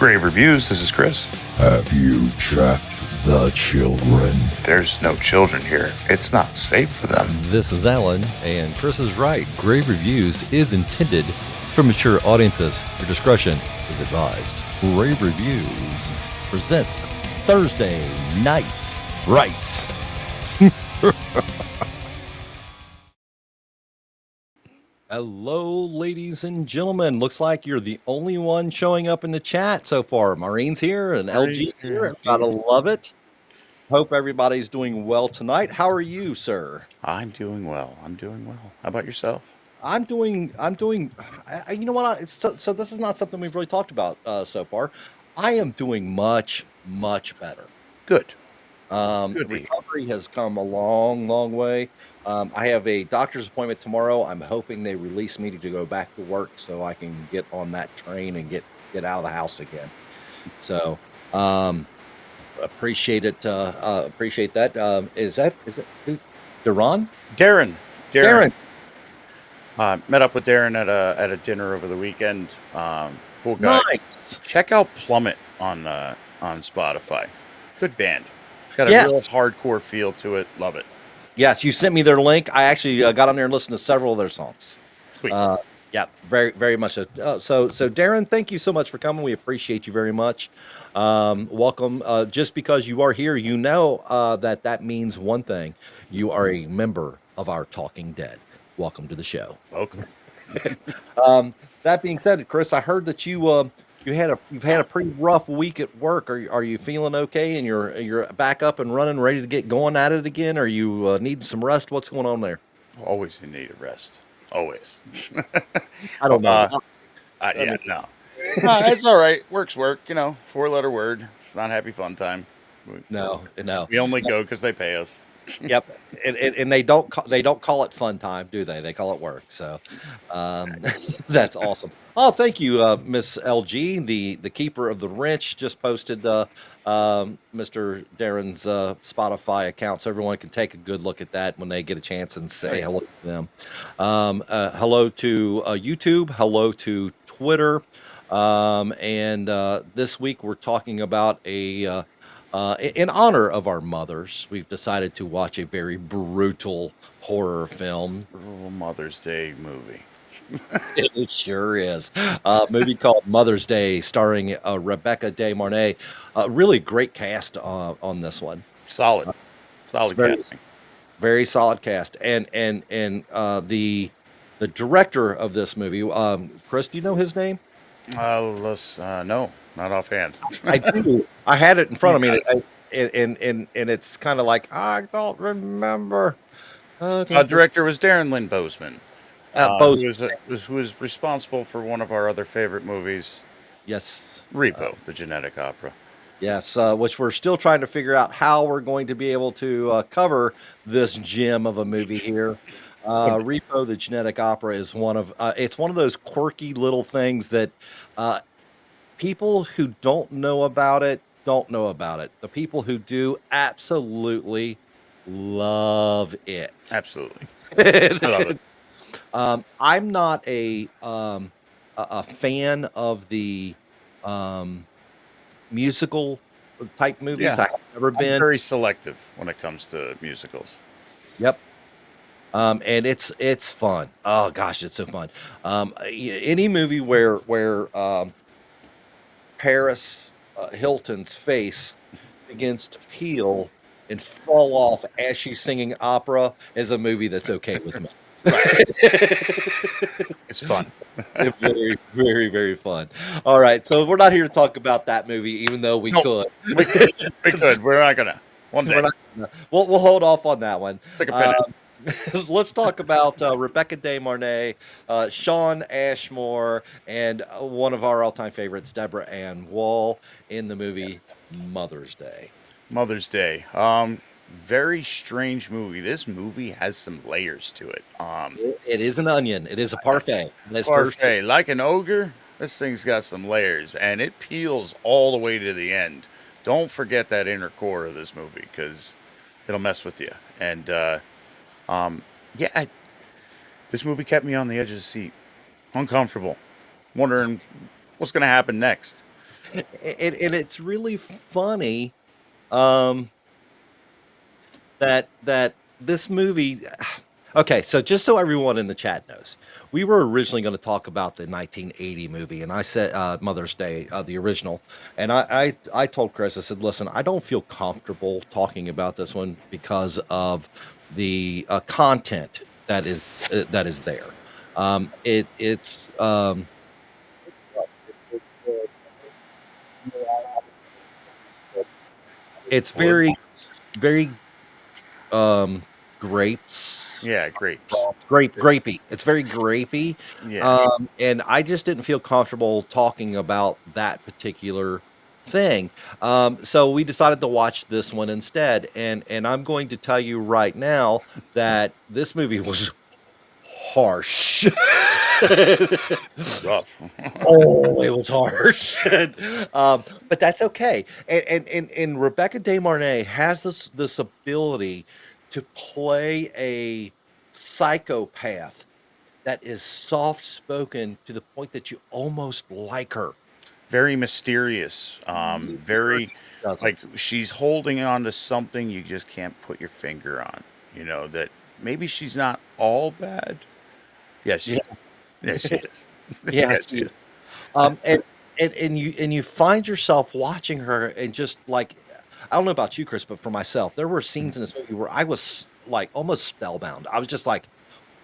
Grave Reviews, this is Chris. Have you tracked the children? There's no children here. It's not safe for them. This is Alan, and Chris is right. Grave Reviews is intended for mature audiences. Your discretion is advised. Grave Reviews presents Thursday Night Frights. Hello, ladies and gentlemen. Looks like you're the only one showing up in the chat so far. Maureen's here and LG's here. Gotta love it. Hope everybody's doing well tonight. How are you, sir? I'm doing well. How about yourself? I'm doing. You know what? So this is not something we've really talked about so far. I am doing much better. Good. Recovery has come a long way. I have a doctor's appointment tomorrow. I'm hoping they release me to go back to work so I can get on that train and get out of the house again. So appreciate it. Appreciate that. Is it who's Darren? Darren. Met up with Darren at a dinner over the weekend. Cool guy. Nice. Check out Plummet on Spotify. Good band. Got a real hardcore feel to it. Love it. Yes, you sent me their link. I actually got on there and listened to several of their songs. Sweet. Yeah, very much so. So Darren, thank you so much for coming. We appreciate you very much. Welcome. Just because you are here, you know that means one thing. You are a member of our Talking Dead. Welcome to the show. Welcome. That being said, Chris, I heard that you've had a pretty rough week at work. Are you feeling okay? And you're back up and running, ready to get going at it again? Are you needing some rest? What's going on there? Always in need of rest. Always. I don't know. No. It's all right. Work's work. 4-letter word. It's not happy fun time. No. We only go because they pay us. Yep, and they don't call it fun time, do they? They call it work. So that's awesome. Oh, thank you, Miss LG, the keeper of the wrench, just posted Mr. Darren's Spotify account, so everyone can take a good look at that when they get a chance and say hello to them. Hello to YouTube. Hello to Twitter. And this week we're talking about in honor of our mothers, we've decided to watch a very brutal horror film. Brutal Mother's Day movie. It sure is. A movie called Mother's Day, starring Rebecca De Mornay. Really great cast on this one. Solid casting. Very solid cast. And the director of this movie, Chris, do you know his name? No. Not offhand. I do. I had it in front of me, and it's kind of like I don't remember. Director was Darren Lynn Bousman, who was responsible for one of our other favorite movies. Yes, Repo, the genetic opera. Yes, which we're still trying to figure out how we're going to be able to cover this gem of a movie here. Repo, the genetic opera, is it's one of those quirky little things that. People who don't know about it don't know about it. The people who do absolutely love it. Absolutely, I love it. I'm not a fan of the musical type movies. Yeah, I've never been. I'm very selective when it comes to musicals. Yep. And it's fun. Oh gosh, it's so fun. Any movie where Paris Hilton's face begins to peel and fall off as she's singing opera is a movie that's okay with me. It's fun. It's very, very fun. All right, so we're not here to talk about that movie, even though we could. We could. We're not gonna. One day. We'll hold off on that one. Take a minute. Let's talk about Rebecca De Mornay, Shawn Ashmore, and one of our all-time favorites, Deborah Ann Woll, in the movie Mother's Day. Mother's Day. Very strange movie. This movie has some layers to it. It is an onion. It is a parfait. Parfait. Like an ogre, this thing's got some layers, and it peels all the way to the end. Don't forget that inner core of this movie, because it'll mess with you. And this movie kept me on the edge of the seat, uncomfortable, wondering what's going to happen next. and it's really funny um, that this movie. Okay, so just so everyone in the chat knows, we were originally going to talk about the 1980 movie, and I said Mother's Day, the original, and I told Chris, I said, listen, I don't feel comfortable talking about this one because of the content that is there. It's it's What? very um grapes Yeah, grapes. grapey. It's very grapey. Yeah. And I just didn't feel comfortable talking about that particular thing. So we decided to watch this one instead. And I'm going to tell you right now that this movie was harsh. Rough. Oh, it was harsh. But that's okay. And Rebecca De Mornay has this ability to play a psychopath that is soft spoken to the point that you almost like her. Very mysterious. Very Doesn't. like she's holding on to something you just can't put your finger on. You know, that maybe she's not all bad. Yes, she Yeah, is. Yes, she is. yeah, Yes, she she is. is. Um, and and you find yourself watching her and just like I don't know about you, Chris, but for myself, there were Mhm. scenes in this movie where I was like almost spellbound. I was just like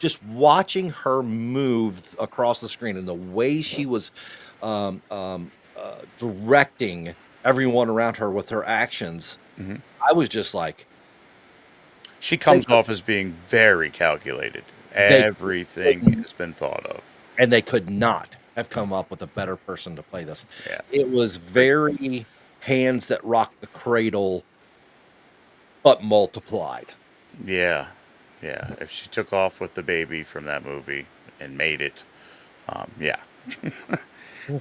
just watching her move across the screen and the way she was directing everyone around her with her actions. Mhm. I was just like, She they comes could, off as being very calculated. they Everything could has been thought of. and they could not have come up with a better person to play this. Yeah. It was Great. very hands that rock the cradle, but multiplied. Yeah. Yeah. If she took off with the baby from that movie and made it, yeah.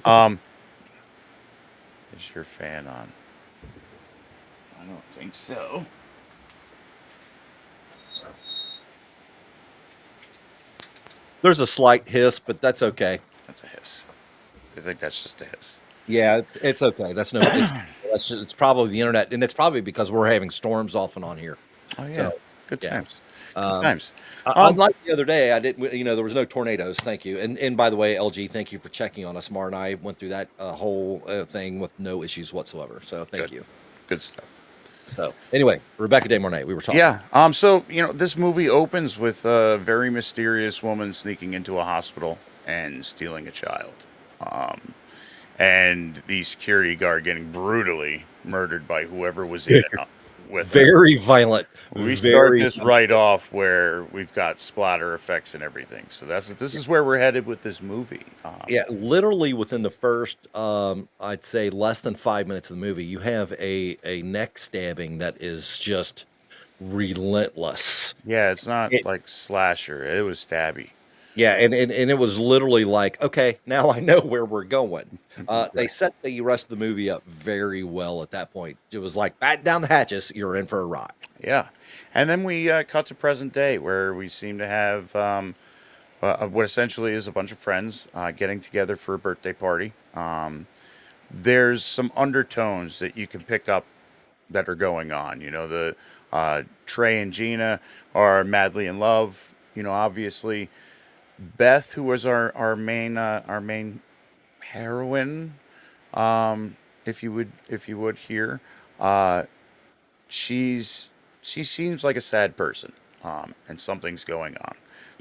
Um, is your fan on? I don't think so. There's a slight hiss, but that's okay. That's a hiss. I think that's just a hiss. Yeah, it's okay. It's probably the internet, and it's probably because we're having storms off and on here. Oh So yeah. Good yeah. times. Good Um, times. Um, Unlike the other day, I didn't. There was no tornadoes. Thank you. And by the way, LG, thank you for checking on us. Mar and I went through that whole thing with no issues whatsoever. So thank good. you. Good stuff. So anyway, Rebecca De Mornay, we were talking. Yeah. So this movie opens with a very mysterious woman sneaking into a hospital and stealing a child. Um, and the security guard getting brutally murdered by whoever was in it with her. Very violent. We start Very this right off where we've got splatter effects and everything. So this is where we're headed with this movie. Yeah, literally within the first, I'd say less than 5 minutes of the movie, you have a neck stabbing that is just relentless. Yeah, it's not It, like slasher. It was stabby. yeah, and it was literally like, okay, now I know where we're going. They Right. set the rest of the movie up very well at that point. It was like, batten down the hatches, you're in for a ride. Yeah. And then we cut to present day where we seem to have what essentially is a bunch of friends getting together for a birthday party. There's some undertones that you can pick up that are going on. The Trey and Gina are madly in love. Obviously Beth, who was our main heroine, if you would here, uh, she's she seems like a sad person, and something's going on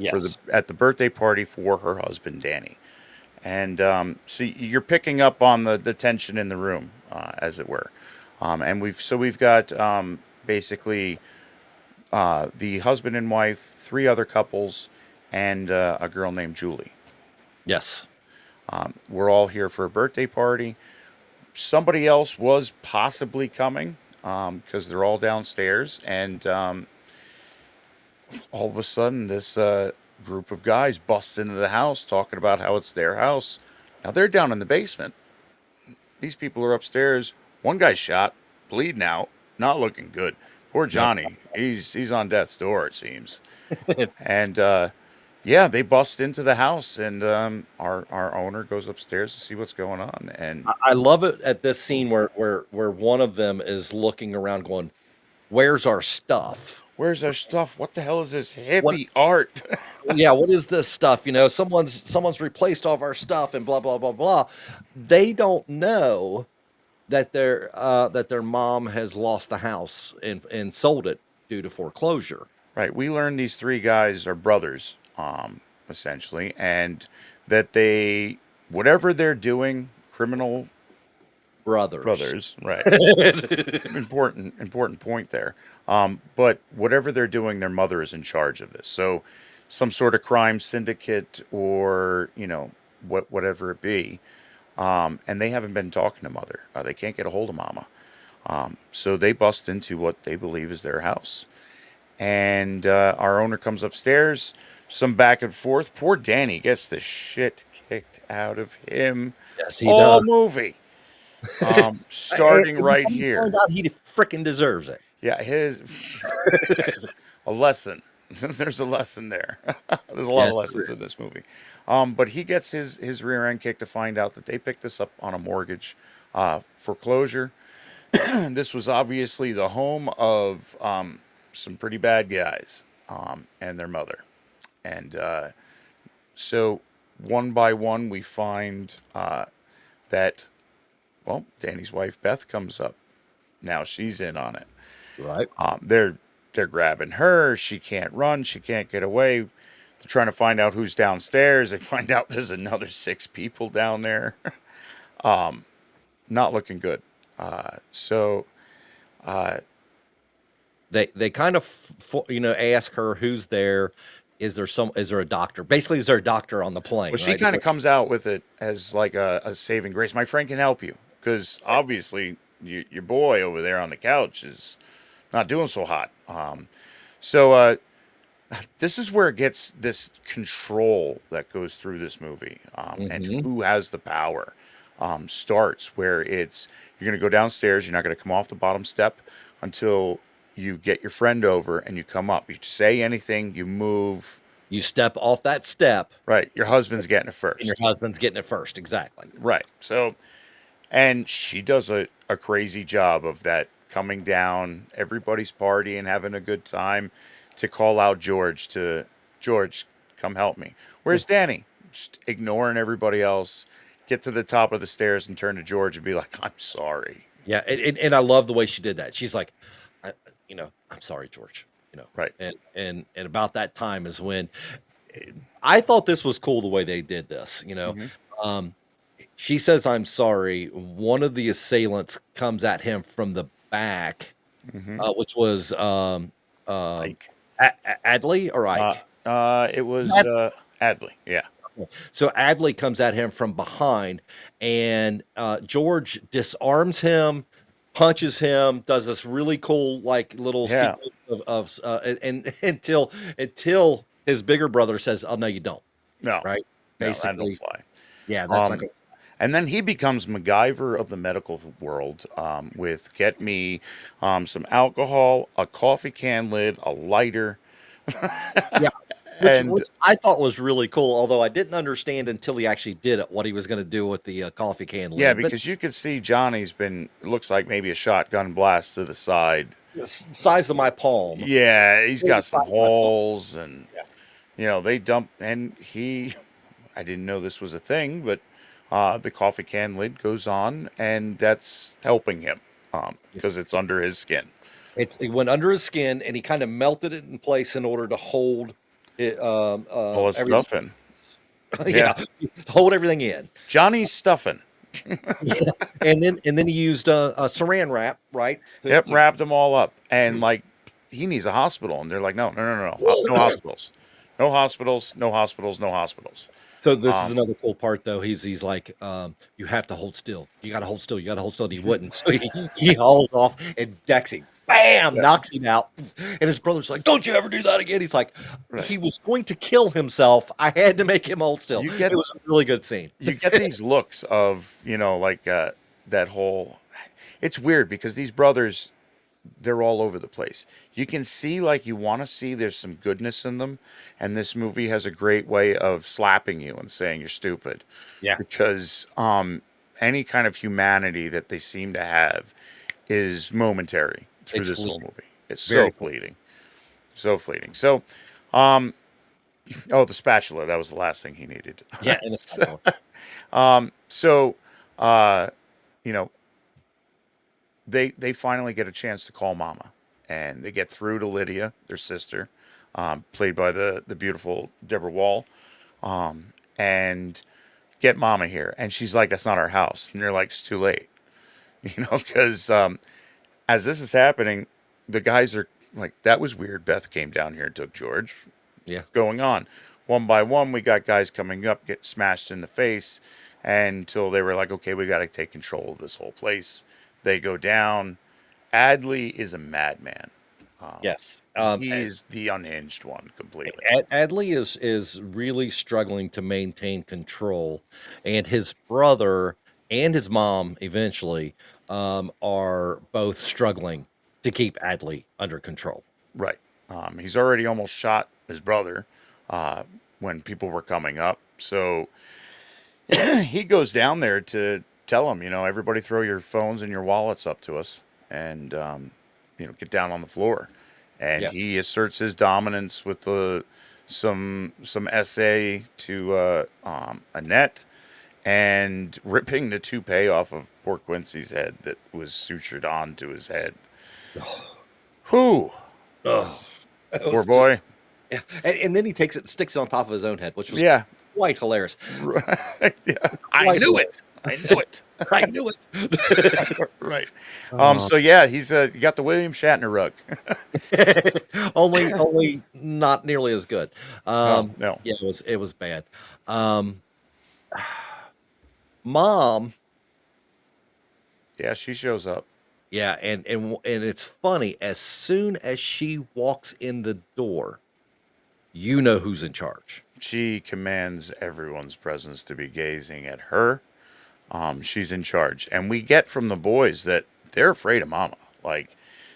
for the Yes. at the birthday party for her husband Danny. And so you're picking up on the tension in the room, as it were. And we've got basically the husband and wife, three other couples, and a girl named Julie. Yes. We're all here for a birthday party. Somebody else was possibly coming because they're all downstairs, and all of a sudden, this group of guys busts into the house talking about how it's their house. Now they're down in the basement. These people are upstairs. One guy's shot, bleeding out, not looking good. Poor Yep. Johnny. He's on death's door, it seems. And Yeah, they bust into the house, and our owner goes upstairs to see what's going on. And I love it at this scene where one of them is looking around going, "Where's our stuff? where's our stuff? What the hell is this What hippie art? yeah, what is this stuff? Someone's replaced all of our stuff and blah blah blah blah." They don't know that their mom has lost the house and sold it due to foreclosure. Right. We learned these three guys are brothers, essentially, and that they, whatever they're doing, criminal Brothers. brothers, right? Important point there. But whatever they're doing, their mother is in charge of this. So, some sort of crime syndicate, or whatever it be, and they haven't been talking to mother. They can't get a hold of mama. So they bust into what they believe is their house. And our owner comes upstairs, some back and forth. Poor Danny gets the shit kicked out of him Yes, he all does. movie. Starting right here. Turned out he freaking deserves it. Yeah, a lesson. There's a lesson there. There's a lot of Yes, lessons in this movie. But he gets his rear end kicked to find out that they picked this up on a mortgage foreclosure. This was obviously the home of some pretty bad guys and their mother. And so one by one, we find that, well, Danny's wife, Beth, comes up. Now she's in on it. Right. They're grabbing her. She can't run. She can't get away. They're trying to find out who's downstairs. They find out there's another 6 people down there. Not looking good. They kind of ask her who's there. Is there a doctor? Basically, is there a doctor on the plane? Well, she right? kind of comes out with it as like a saving grace. My friend can help you because obviously your boy over there on the couch is not doing so hot. So this is where it gets this control that goes through this movie, and who has the power. Starts where it's you're going to go downstairs. You're not going to come off the bottom step until you get your friend over and you come up. You say anything, you move. You step off that step, Right. Your husband's getting it first. and your husband's getting it first. Exactly. Right. So, and she does a crazy job of that, coming down, everybody's partying, having a good time, to call out George, come help me. Where's Danny? Just ignoring everybody else, get to the top of the stairs and turn to George and be like, I'm sorry. Yeah, and I love the way she did that. She's like, I'm sorry, George. Right. And about that time is when I thought this was cool the way they did this. She says, "I'm sorry." One of the assailants comes at him from the back, which was Ike. Adley or Ike. It was Adley. Yeah. So Adley comes at him from behind, and George disarms him, punches him, does this really cool little sequence and until his bigger brother says, "Oh no, you don't." No. Right? No, that Basically, don't fly. yeah, that's not gonna And then he becomes MacGyver of the medical world, with get me some alcohol, a coffee can lid, a lighter. yeah. And Which I thought was really cool, although I didn't understand until he actually did it what he was going to do with the coffee can lid. yeah, But because you could see Johnny's looks like maybe a shotgun blast to the side. the size of my palm. Yeah, he's got some Size of my palm. holes, and Yeah. they dump, and I didn't know this was a thing, but the coffee can lid goes on, and that's helping him because it's under his skin. It went under his skin, and he kind of melted it in place in order to hold it. All his Everything. stuffing. Yeah, hold everything in. Johnny's stuffing. And then he used a saran wrap, right? Yep, wrapped them all up, and he needs a hospital, and they're like, no, no hospitals, no hospitals, no hospitals, no hospitals. So this is another cool part, though. He's like, you have to hold still. You got to hold still. You got to hold still. And he wouldn't. So he hauls off and decks him. Bam! Knocks him out. And his brother's like, don't you ever do that again. He's like, he was going to kill himself. I had to make him hold still. It was a really good scene. You get these looks of, that whole. It's weird because these brothers, they're all over the place. You can see, like, you want to see there's some goodness in them, and this movie has a great way of slapping you and saying you're stupid, Yeah. because any kind of humanity that they seem to have is momentary through It's this whole fleeting. movie. It's Very so fleeting, so fleeting. So, um, oh, the spatula, that was the last thing he needed. Yeah, and it's So, so, uh, you know, they finally get a chance to call Mama, and they get through to Lydia, their sister, played by the beautiful Deborah Wall, and get Mama here. And she's like, "That's not our house," and they're like, "It's too late," because as this is happening, the guys are like, "That was weird. Beth came down here and took George. yeah. What's going on?" One by one, we got guys coming up, get smashed in the face, until they were like, "Okay, we got to take control of this whole place." They go down. Adley is a madman. Yes. He's the unhinged one completely. Adley is really struggling to maintain control, and his brother and his mom eventually are both struggling to keep Adley under control. Right. He's already almost shot his brother when people were coming up. So he goes down there to tell them, everybody throw your phones and your wallets up to us, and get down on the floor. And Yes. he asserts his dominance with some essay to Annette, and ripping the toupee off of poor Quincy's head that was sutured onto his head. Whew. Oh, Poor boy. yeah. And then he takes it and sticks it on top of his own head, which was Yeah. quite hilarious. Right. Yeah. I Quite knew hilarious. it. I knew it. I knew it. Right. So yeah, he's you got the William Shatner rug. only not nearly as good. No. Yeah, it was bad. Mom, Yeah, she shows up. yeah, and it's funny, as soon as she walks in the door, you know who's in charge. She commands everyone's presence to be gazing at her. She's in charge, and we get from the boys that they're afraid of Mama. Like,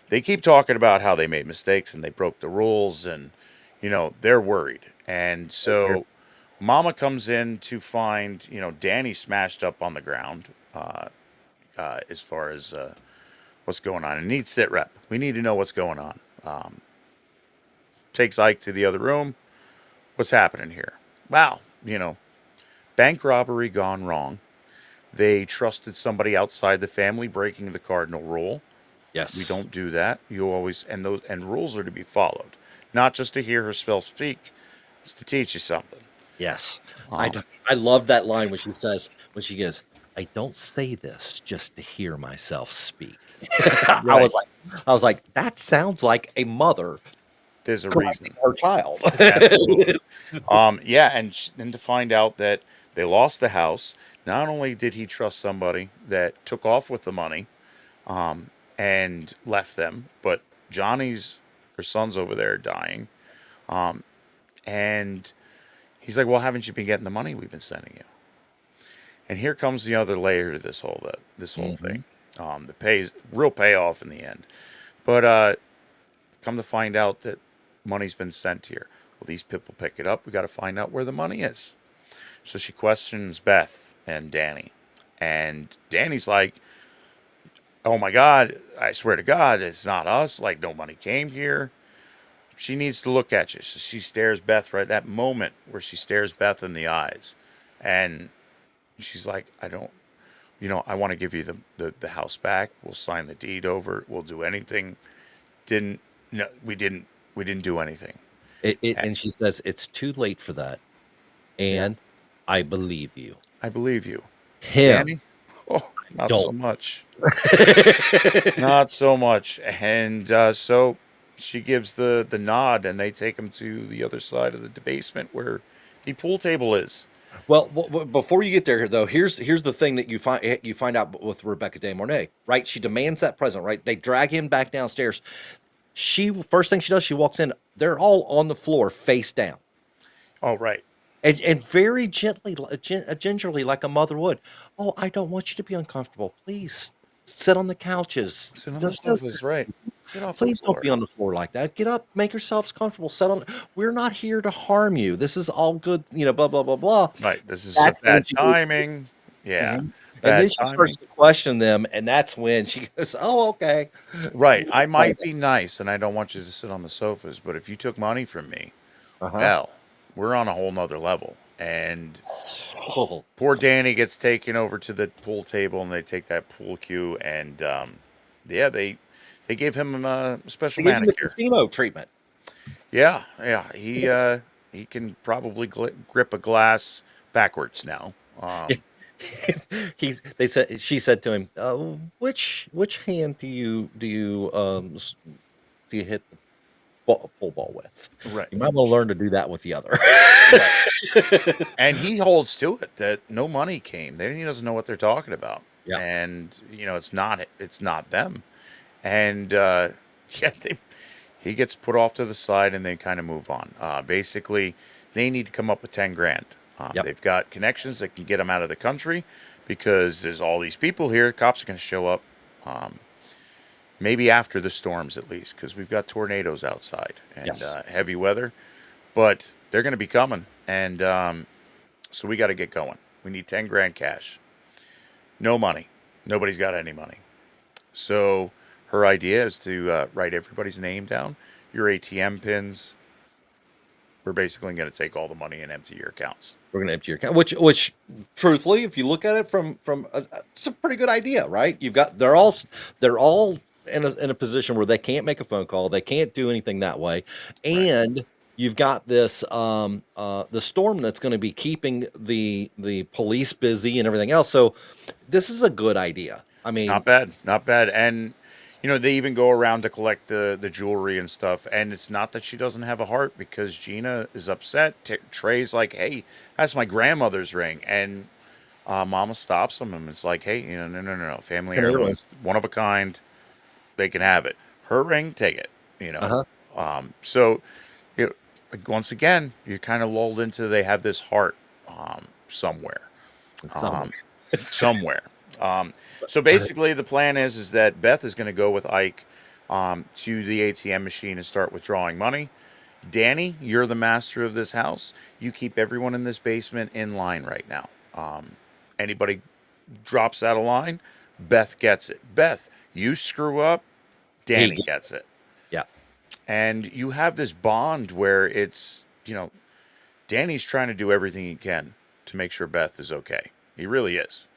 they keep talking about how they made mistakes and they broke the rules, and they're worried. And so Mama comes in to find Danny smashed up on the ground. As far as what's going on, and needs sit rep. We need to know what's going on. Takes Ike to the other room. What's happening here? Wow, bank robbery gone wrong. They trusted somebody outside the family, breaking the cardinal rule. Yes. We don't do that. You always, and rules are to be followed, not just to hear her spell speak. It's to teach you something. Yes. I love that line when she goes, "I don't say this just to hear myself speak." I Right. was like, that sounds like a mother There's a correcting reason. her child. Absolutely. Yeah, and to find out that they lost the house. Not only did he trust somebody that took off with the money, and left them, but her son's over there dying, and he's like, "Well, haven't you been getting the money we've been sending you?" And here comes the other layer to this whole thing. The real payoff in the end, but come to find out that money's been sent here. Well, these people pick it up. We got to find out where the money is. So she questions Beth and Danny, and Danny's like, "Oh my God, I swear to God, it's not us. Like, no money came here." She needs to look at you. So she stares Beth right that moment where she stares Beth in the eyes, and she's like, "I don't, I want to give you the house back. We'll sign the deed over. We'll do anything." No, we didn't do anything. And she says, "It's too late for that." And I believe you. I believe you. Him. Danny? Oh, not Don't. so much. Not so much. And so she gives the nod, and they take him to the other side of the basement where the pool table is. Well, before you get there, though, here's the thing that you find out with Rebecca De Mornay, right? She demands that present, right? They drag him back downstairs. First thing she does, she walks in. They're all on the floor, face down, Oh, right. and very gently, gingerly, like a mother would. "Oh, I don't want you to be uncomfortable. Please sit on the couches. Sit on the sofas, right. Get off the Please don't floor. be on the floor like that. Get up, make yourselves comfortable, sit on. We're not here to harm you. This is all good, blah, blah, blah, blah. Right. This is a That's when bad she goes, timing. Yeah. mhm. And then Bad she starts timing. to question them, and that's when she goes, "Oh, okay." Right. I Like, might be nice and I don't want you to sit on the sofas, but if you took money from me, uh-huh. well, we're on a whole nother level. And Oh, poor Danny gets taken over to the pool table and they take that pool cue and yeah, they gave him a special they gave him the manicure. casino treatment. Yeah, yeah. He can probably grip a glass backwards now. They said she said to him, which hand do you hit the pool ball with? Right. You might want to learn to do that with the other." Right. And he holds to it that no money came. He doesn't know what they're talking about. Yeah. And it's not them. And yeah, he gets put off to the side and they kind of move on. Basically, they need to come up with 10 grand. Yep. They've got connections that can get them out of the country because there's all these people here. Cops are going to show up. Maybe after the storms at least, because we've got tornadoes outside and Yes. heavy weather. But they're going to be coming, and so we got to get going. We need 10 grand cash. No money. Nobody's got any money. So her idea is to write everybody's name down, your ATM pins. We're basically going to take all the money and empty your accounts. We're gonna empty your account, which truthfully, if you look at it from it's a pretty good idea, right? They're all in a position where they can't make a phone call, they can't do anything that way, Right. and you've got this the storm that's going to be keeping the police busy and everything else. So this is a good idea. I Not mean, bad, not bad. And they even go around to collect the jewelry and stuff. And it's not that she doesn't have a heart because Gina is upset. Trey's like, "Hey, that's my grandmother's ring," and Mama stops him and it's like, "Hey, no, no, no, no, family it's an heirloom. heirlooms, one of a kind. They can have it. Her ring, take it." Uh-huh. So once again, you're kind of lulled into they have this heart somewhere. Some Um, somewhere. So basically, the plan is that Beth is going to go with Ike to the ATM machine and start withdrawing money. Danny, you're the master of this house. You keep everyone in this basement in line right now. Anybody drops out of line, Beth gets it. Beth, you screw up, he Danny gets gets it. Yeah. And you have this bond where Danny's trying to do everything he can to make sure Beth is okay. He really is.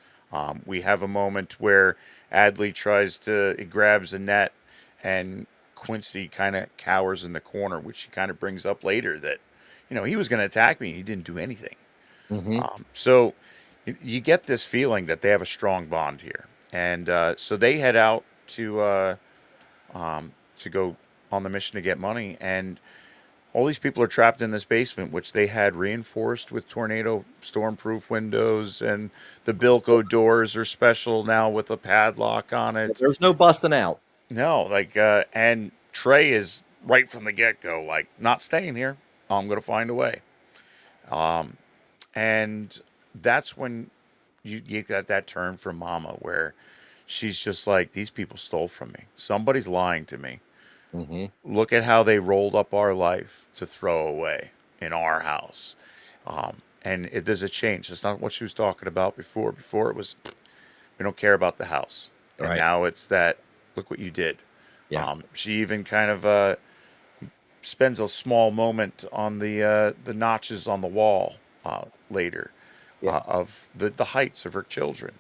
We have a moment where he grabs a net and Quincy kind of cowers in the corner, which she kind of brings up later that, he was going to attack me. He didn't do anything. Hmm. So you get this feeling that they have a strong bond here. And so they head out to go on the mission to get money. And all these people are trapped in this basement, which they had reinforced with tornado storm-proof windows, and the Bilko doors are special now with a padlock on it. There's no busting out. No, and Trey is right from the get-go, like, not staying here. I'm going to find a way. And that's when you get that turn from Mama, where she's just like, these people stole from me. Somebody's lying to me. Hmm. Look at how they rolled up our life to throw away in our house. And there's a change. That's not what she was talking about before. Before it was, we don't care about the house. And Right. now it's that, look what you did. Yeah. She even kind of spends a small moment on the notches on the wall later Yeah. of the heights of her children.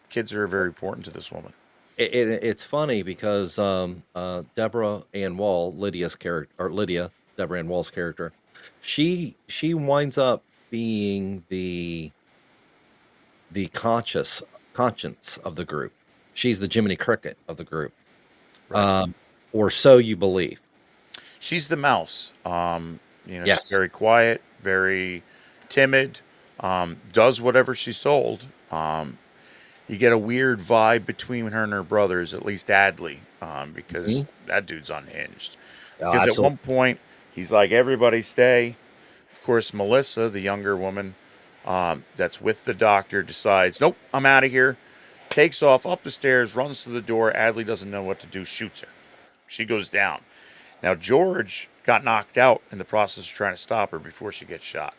Kids are very important to this woman. It's funny because Deborah Ann Wall, Lydia's character, or Lydia, Deborah Ann Wall's character, she winds up being the conscience of the group. She's the Jiminy Cricket of the group, Right. or so you believe. She's the mouse. She's Yes. very quiet, very timid, does whatever she's told. You get a weird vibe between her and her brothers, at least Adley, because that dude's unhinged. Oh, Because at absolutely. one point, he's like, everybody stay. Of course, Melissa, the younger woman that's with the doctor, decides, nope, I'm out of here. takes off up the stairs, runs to the door. Adley doesn't know what to do, shoots her. She goes down. Now, George got knocked out in the process of trying to stop her before she gets shot.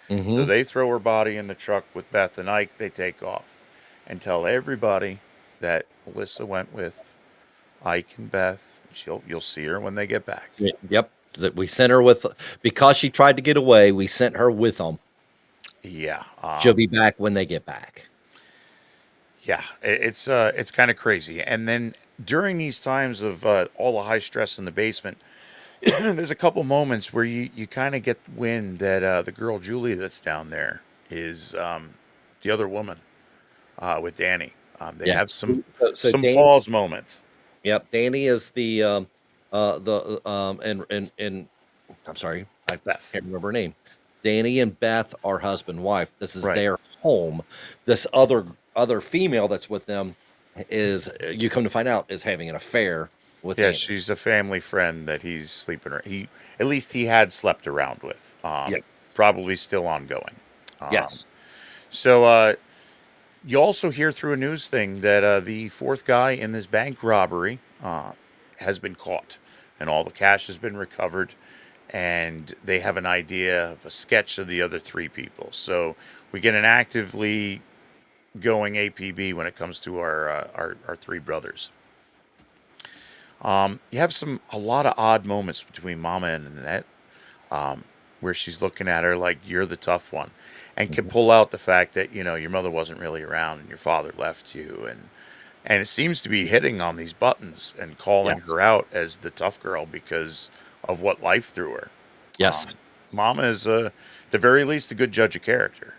So Mm-hmm. they throw her body in the truck with Beth and Ike. They take off and tell everybody that Melissa went with Ike and Beth. You'll see her when they get back. Yep. That we sent her with because she tried to get away. We sent her with them. Yeah, She'll be back when they get back. yeah. It's kind of crazy. And then during these times of all the high stress in the basement, there's a couple moments where you kind of get wind that the girl Julie that's down there is the other woman with Danny. They Yeah. have So some Danny. pause moments. Yep. Danny is and I'm sorry, I Beth. can't remember her name. Danny and Beth are husband wife. This is Right. their home. This other female that's with them is you come to find out is having an affair with Yeah, Danny. she's a family friend that he's sleeping. At least he had slept around with. Yes. Probably still ongoing. Yes. So you also hear through a news thing that the fourth guy in this bank robbery has been caught, and all the cash has been recovered, and they have an idea of a sketch of the other three people. So we get an actively going APB when it comes to our three brothers. You have a lot of odd moments between Mama and Annette, where she's looking at her like you're the tough one, and can Mhm. pull out the fact that your mother wasn't really around and your father left you, and it seems to be hitting on these buttons and calling Yes. her out as the tough girl because of what life threw her. Yes. Mama is at the very least a good judge of character.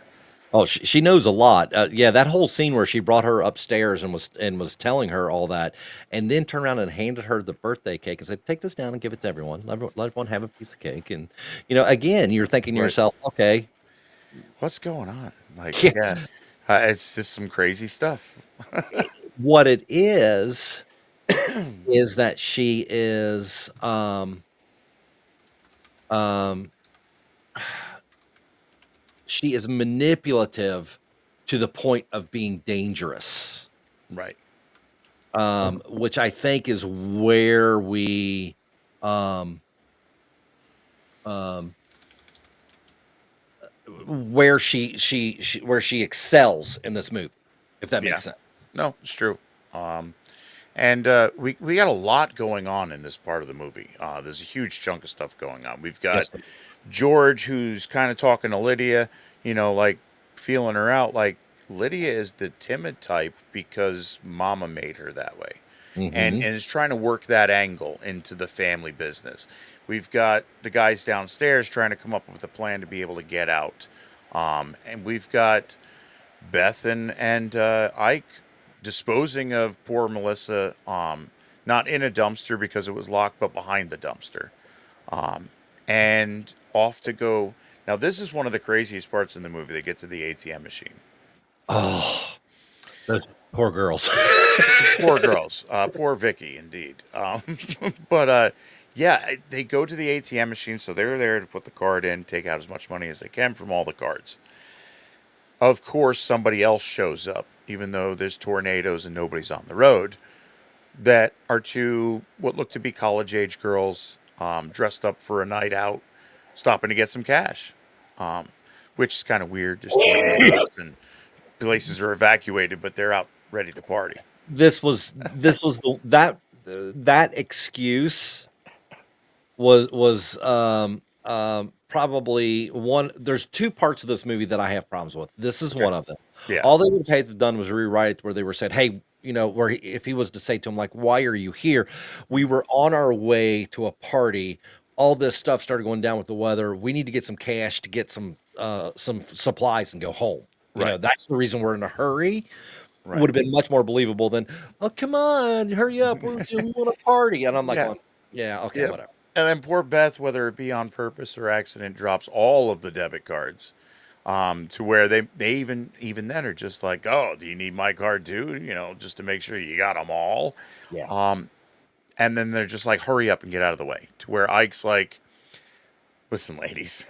Oh, she knows a lot. Yeah, that whole scene where she brought her upstairs and was telling her all that, and then turned around and handed her the birthday cake and said, "Take this down and give it to everyone. Let everyone have a piece of cake." And again, you're thinking to Right. yourself, "Okay, What's going on? Like, yeah, yeah, it's just some crazy stuff. what it is that um, she is manipulative to the point of being dangerous." Right. Which I think is where we um, um, where she excels in this movie, if that Yeah. makes sense. No, it's true. Um, And we got a lot going on in this part of the movie. There's a huge chunk of stuff going on. We've got Yes. George, who's kind of talking to Lydia, like feeling her out. Like Lydia is the timid type because Mama made her that way, Hmm. and is trying to work that angle into the family business. We've got the guys downstairs trying to come up with a plan to be able to get out, and we've got Beth and Ike disposing of poor Melissa, not in a dumpster because it was locked, but behind the dumpster, and off to go. Now, this is one of the craziest parts in the movie. They get to the ATM machine. Oh, those poor girls. Poor girls, poor Vicky, indeed. But yeah, they go to the ATM machine, so they're there to put the card in, take out as much money as they can from all the cards. Of course, somebody else shows up, even though there's tornadoes and nobody's on the road, that are two what look to be college age girls dressed up for a night out, stopping to get some cash, um, which is kind of weird. There's tornadoes and places are evacuated, but they're out ready to party. This was that excuse was probably one. There's two parts of this movie that I have problems with. This is Okay. one of them. Yeah. All they would have had to have done was rewrite it where they were said, "Hey, if he was to say to him like, why are you here? We were on our way to a party. All this stuff started going down with the weather. We need to get some cash to get some supplies and go home. Right. That's the reason we're in a hurry." Right. Would have been much more believable than, "Oh, come on, hurry up. We want a party." And I'm like, Yeah. going, "Yeah, okay, Yeah. whatever." And then poor Beth, whether it be on purpose or accident, drops all of the debit cards. To where they even then are just like, oh, do you need my card too? Just to make sure you got them all. Yeah. And then they're just like, hurry up and get out of the way. To where Ike's like, listen, ladies,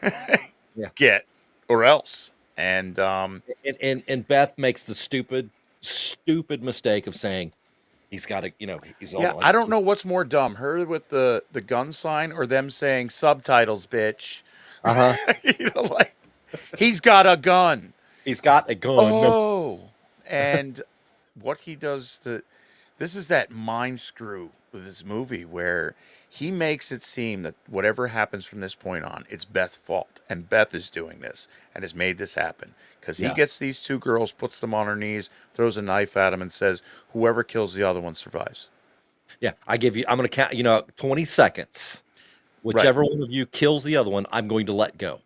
Yeah. get or else. And And Beth makes the stupid stupid mistake of saying he's got to, he's all Yeah, I don't know what's more dumb, her with the gun sign or them saying subtitles, bitch. Uh-huh. Like he's got a gun. He's got a gun. Oh, and what he does to this is that mind screw with this movie where he makes it seem that whatever happens from this point on, it's Beth's fault, and Beth is doing this and has made this happen because he gets Yes. these two girls, puts them on her knees, throws a knife at them, and says, "Whoever kills the other one survives." Yeah, I'm going to count, 20 seconds. Right. Whichever one of you kills the other one, I'm going to let go.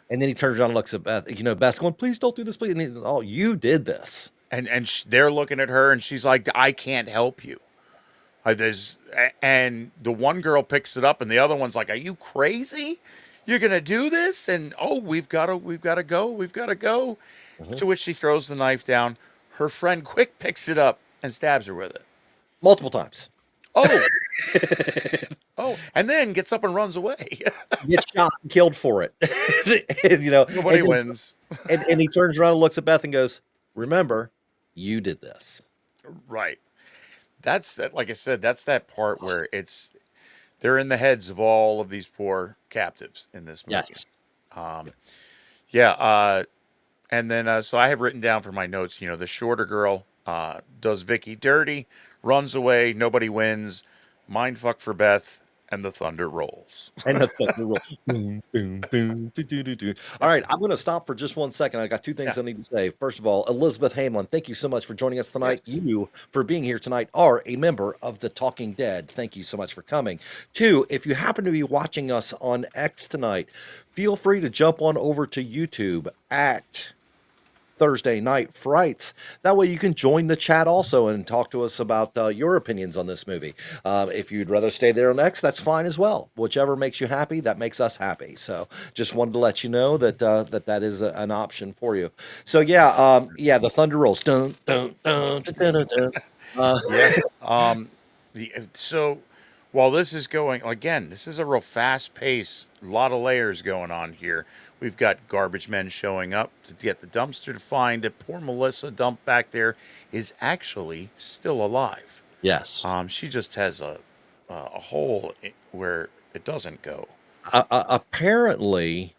And then he turns around and looks at Beth. Beth's going, please don't do this, please. And he's, oh, you did this. And they're looking at her, and she's like, "I can't help you." And the one girl picks it up, and the other one's like, "Are you crazy? You're gonna do this?" And we've got to go. Mhm. To which she throws the knife down. Her friend quick picks it up and stabs her with it. Multiple times. Oh, and then gets up and runs away. Gets shot and killed for it. Nobody and then- wins. and he turns around and looks at Beth and goes, remember, you did this. Right. That's that. Like I said, that's that part where they're in the heads of all of these poor captives in this movie. Yes. Yeah. And then so I have written down for my notes. The shorter girl does Vicky dirty, runs away. Nobody wins. Mindfuck for Beth, and the thunder rolls. And the thunder roll. Boom, boom, boom, do, do, do, do. All right, I'm going to stop for just 1 second. I got two things I need to say. First of all, Elizabeth Hamlin, thank you so much for joining us tonight. Yes. You, for being here tonight, are a member of the Talking Dead. Thank you so much for coming. Two, if you happen to be watching us on X tonight, feel free to jump on over to YouTube at Thursday Night Frights. That way you can join the chat also and talk to us about your opinions on this movie. If you'd rather stay there on X, that's fine as well. Whichever makes you happy, that makes us happy. So just wanted to let you know that that is an option for you. So the thunder rolls. Dun, dun, dun, dun, dun, dun, dun. So while this is going, again, this is a real fast pace, a lot of layers going on here. We've got garbage men showing up to get the dumpster to find it. Poor Melissa dumped back there is actually still alive. Yes. She just has a hole where it doesn't go. Apparently,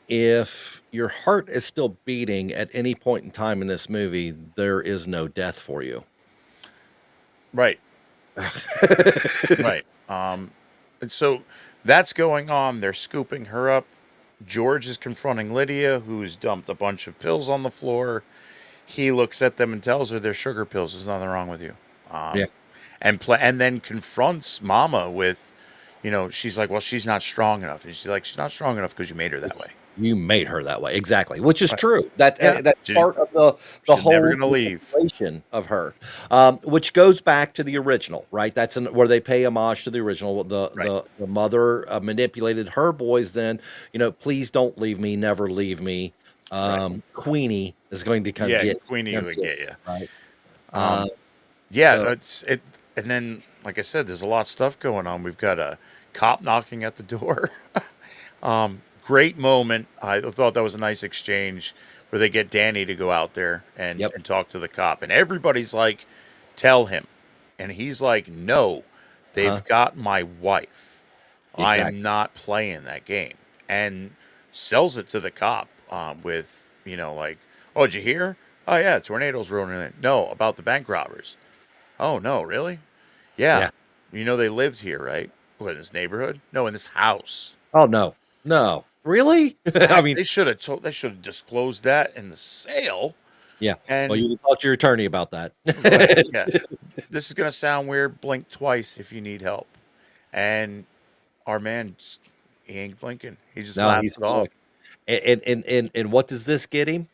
if your heart is still beating at any point in time in this movie, there is no death for you. Right. Right. And so that's going on. They're scooping her up. George is confronting Lydia, who's dumped a bunch of pills on the floor. He looks at them and tells her they're sugar pills. There's nothing wrong with you. And then confronts Mama with, she's like, well, she's not strong enough. And she's like, she's not strong enough because you made her that way. You made her that way, exactly, which is true. That's She- part of the she's whole never gonna leave. manipulation of her, which goes back to the original, right? That's where they pay homage to the original. The mother manipulated her boys. Then please don't leave me, never leave me. Queenie is going to come get Queenie would get you. right. That's it. And then, like I said, there's a lot of stuff going on. We've got a cop knocking at the door. Great moment. I thought that was a nice exchange where they get Danny to go out there and talk to the cop. And everybody's like, tell him. And he's like, no, they've got my wife. I am not playing that game. And sells it to the cop with, like, oh, did you hear? Oh, yeah, tornadoes rolling in. No, about the bank robbers. Oh, no, really? Yeah. They lived here, right? What, in this neighborhood? No, in this house. Oh, no. Really? I mean, they should have disclosed that in the sale. Yeah. And well, you talk to your attorney about that. Right, yeah. This is going to sound weird. Blink twice if you need help. And our man, he ain't blinking. He just laughs it off. And what does this get him?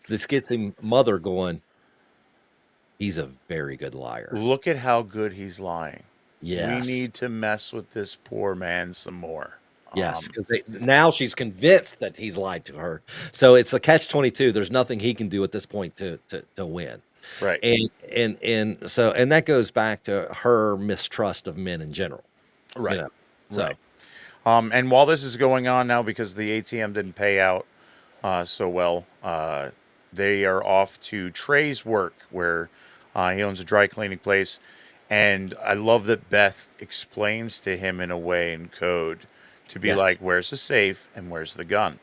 This gets him mother going, he's a very good liar. Look at how good he's lying. Yes. We need to mess with this poor man some more. Yes, because now she's convinced that he's lied to her. So it's a catch-22. There's nothing he can do at this point to win. Right. And that goes back to her mistrust of men in general. Right. So right. And while this is going on now, because the ATM didn't pay out so well, They are off to Trey's work, where he owns a dry cleaning place. And I love that Beth explains to him in a way in code to be like, Yes. where's the safe and where's the gun?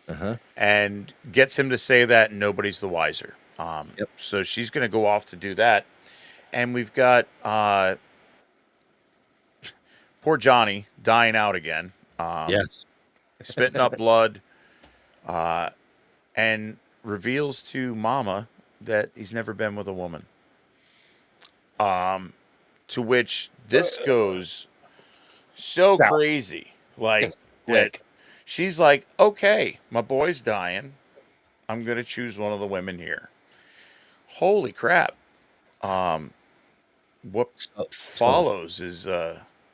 Uh-huh. And gets him to say that, and nobody's the wiser. Yep. So she's going to go off to do that. And we've got poor Johnny dying out again, Yes. spitting up blood, and reveals to Mama that he's never been with a woman. To which this goes so South. crazy. Like, Yes. that Quick. she's like, okay, my boy's dying. I'm going to choose one of the women here. Holy crap. What So follows is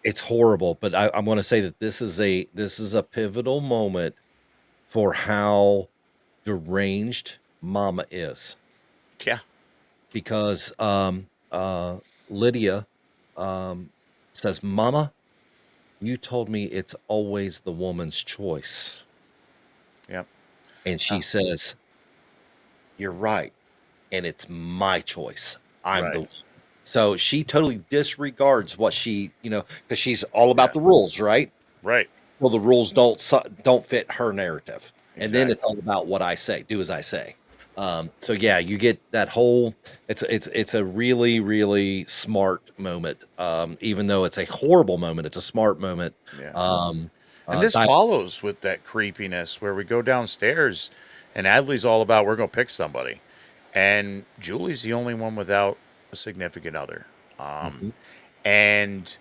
it's horrible, but I'm going to say that this is a pivotal moment for how deranged Mama is, yeah, because Lydia says, "Mama, you told me it's always the woman's choice," yep. and she says, "You're right, and it's my choice. I'm Right. the." So she totally disregards what she, because she's all Yeah. about the rules, right? Right. Well, the rules don't fit her narrative, and then it's Exactly. all about what I say, do as I say. So yeah, you get that whole. It's a really really smart moment. Even though it's a horrible moment, it's a smart moment. Yeah. Um, And this di- follows with that creepiness where we go downstairs and Adley's all about we're going to pick somebody. And Julie's the only one without a significant other. Um, Mhm. and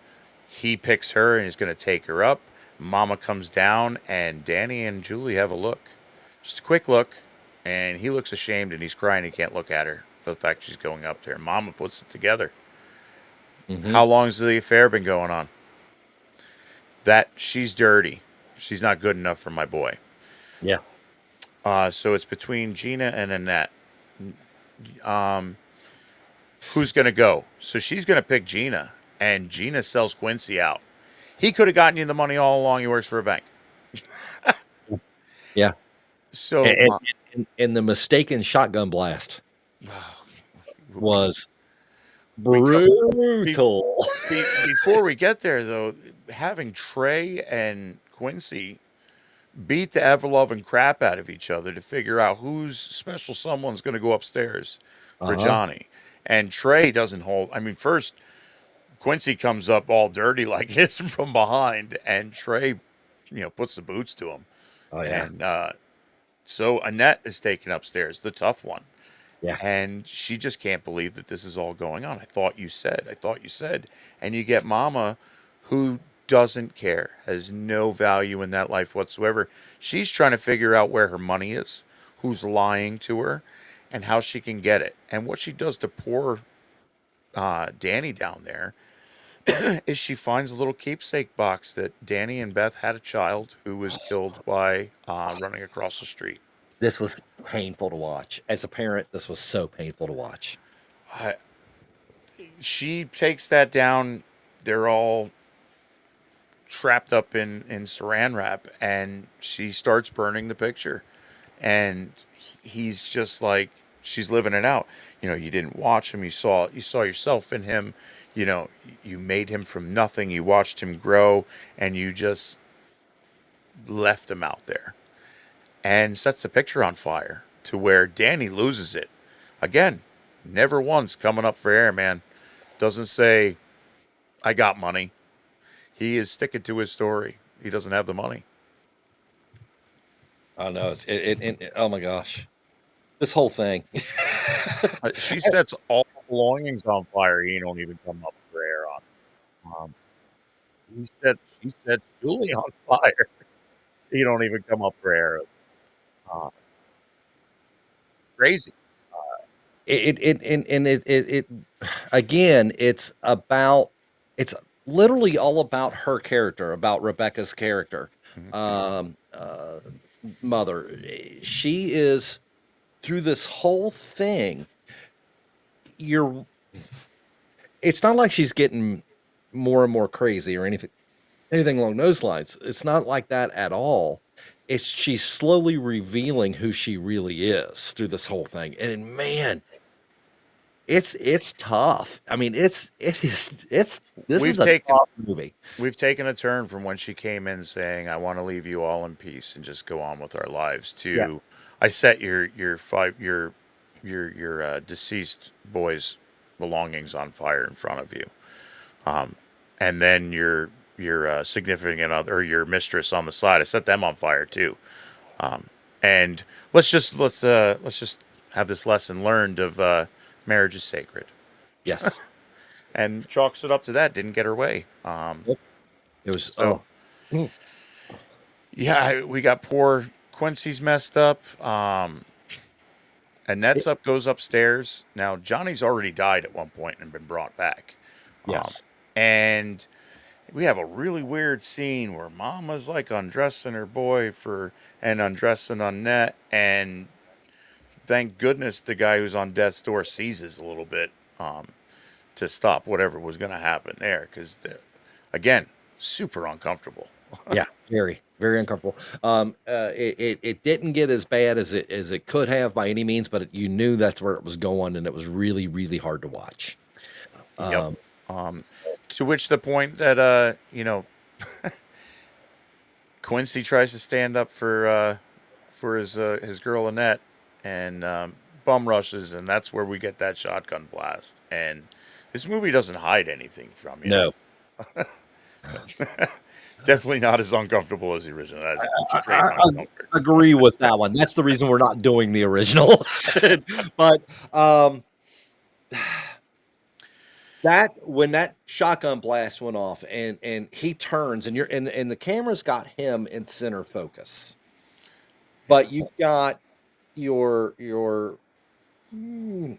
he picks her and is going to take her up. Mama comes down and Danny and Julie have a look. Just a quick look. And he looks ashamed and he's crying. He can't look at her for the fact she's going up there. Mama puts it together. Mhm. How long's the affair been going on? That she's dirty. She's not good enough for my boy. Yeah. So it's between Gina and Annette. Who's going to go? So she's going to pick Gina, and Gina sells Quincy out. He could have gotten you the money all along. He works for a bank. Yeah. So And the mistaken shotgun blast we, was we co- be, brutal. before we get there, though, having Trey and Quincy beat the ever loving crap out of each other to figure out whose special someone's going to go upstairs for Uh-huh. Johnny. And Trey doesn't hold. I mean, first Quincy comes up all dirty, like hits him from behind, and Trey, puts the boots to him. Oh yeah. And so Annette is taken upstairs, the tough one. Yeah. And she just can't believe that this is all going on. I thought you said. I thought you said. And you get Mama, who doesn't care, has no value in that life whatsoever. She's trying to figure out where her money is, who's lying to her, and how she can get it. And what she does to poor Danny down there is she finds a little keepsake box that Danny and Beth had a child who was killed by running across the street. This was painful to watch. As a parent, this was so painful to watch. I, she takes that down. They're all trapped up in saran wrap, and she starts burning the picture. And he's just like, she's living it out. You didn't watch him. You saw yourself in him. You made him from nothing. You watched him grow, and you just left him out there. And sets the picture on fire to where Danny loses it. Again, never once coming up for air, man. Doesn't say, I got money. He is sticking to his story. He doesn't have the money. I know oh my gosh, this whole thing. She sets all belongings on fire. He don't even come up for air on. Um, she sets Julie on fire. He don't even come up for air. Uh, Crazy. It again, it's literally all about her character, about Rebecca's character, Mhm. um, mother. She is through this whole thing. You're. It's not like she's getting more and more crazy or anything along those lines. It's not like that at all. she's slowly revealing who she really is through this whole thing. And man, it's tough. I mean, this We've is a taken tough movie. we've taken a turn from when she came in saying, "I want to leave you all in peace and just go on with our lives," Yeah. to, "I set your deceased boy's belongings on fire in front of you," and then your significant other or your mistress on the side, I set them on fire too. And let's just have this lesson learned of marriage is sacred, Yes. and chalks it up to that. Didn't get her way. Yep. It was So mm, yeah, we got poor Quincy's messed up. Annette's it- goes upstairs. Now Johnny's already died at one point and been brought back. Um, yes. and we have a really weird scene where Mama's like undressing her boy and undressing Annette, and thank goodness the guy who's on death's door seizes a little bit to stop whatever was going to happen there, because again, super uncomfortable. Yeah, very, very uncomfortable. It didn't get as bad as it could have by any means, but you knew that's where it was going, and it was really, really hard to watch. Yep. Um, Um, to which the point that Quincy tries to stand up for his girl Annette, and bum rushes, and that's where we get that shotgun blast. And this movie doesn't hide anything from you. no, Definitely not as uncomfortable as the original. That's straight I uncomfort. agree with that one. That's the reason we're not doing the original. But that when that shotgun blast went off, and he turns, and the camera's got him in center focus, but you've got your mm,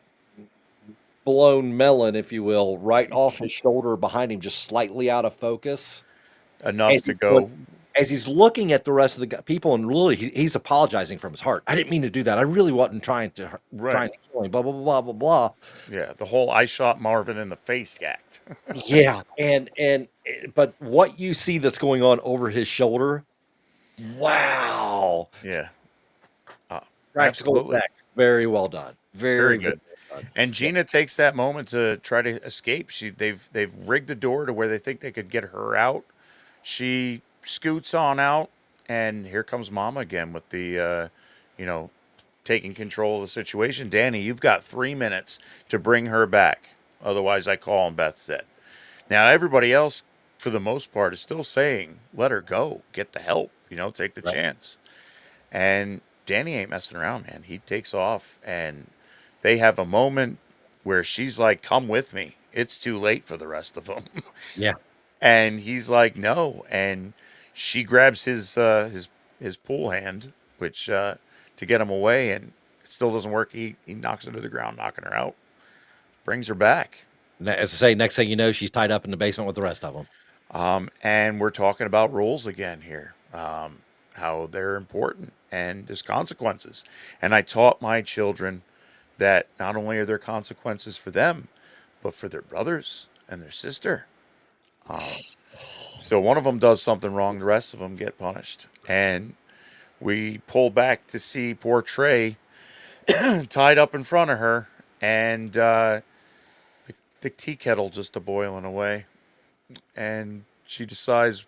blown melon, if you will, right off his shoulder behind him, just slightly out of focus. Enough As to he's go. as he's looking at the rest of the people, and really he's apologizing from his heart. I didn't mean to do that. I really wasn't trying to Right. kill him. Blah blah blah blah blah. Yeah, the whole "I shot Marvin in the face" act. Yeah, but what you see that's going on over his shoulder, wow, Yeah, uh, practical absolutely. effects, very well done, Very very good. well done. And Yeah, Gina takes that moment to try to escape. They've rigged the door to where they think they could get her out. She scoots on out, and here comes Mama again with the you know, taking control of the situation. Danny, you've got 3 minutes to bring her back. Otherwise, I call and Beth's dead. Now, everybody else, for the most part, is still saying, let her go, get the help, take the right. chance. And Danny ain't messing around, man. He takes off, and they have a moment where she's like, come with me. It's too late for the rest of them. Yeah, And he's like, no. And she grabs his pool hand, which to get him away, and it still doesn't work. He knocks her to the ground, knocking her out, brings her back. as I say, next thing you know, she's tied up in the basement with the rest of them. And we're talking about rules again here, how they're important and there's consequences. And I taught my children that not only are there consequences for them, but for their brothers and their sister. Um, so one of them does something wrong, the rest of them get punished. And we pull back to see poor Trey tied up in front of her, and the tea kettle just a boiling away. And she decides,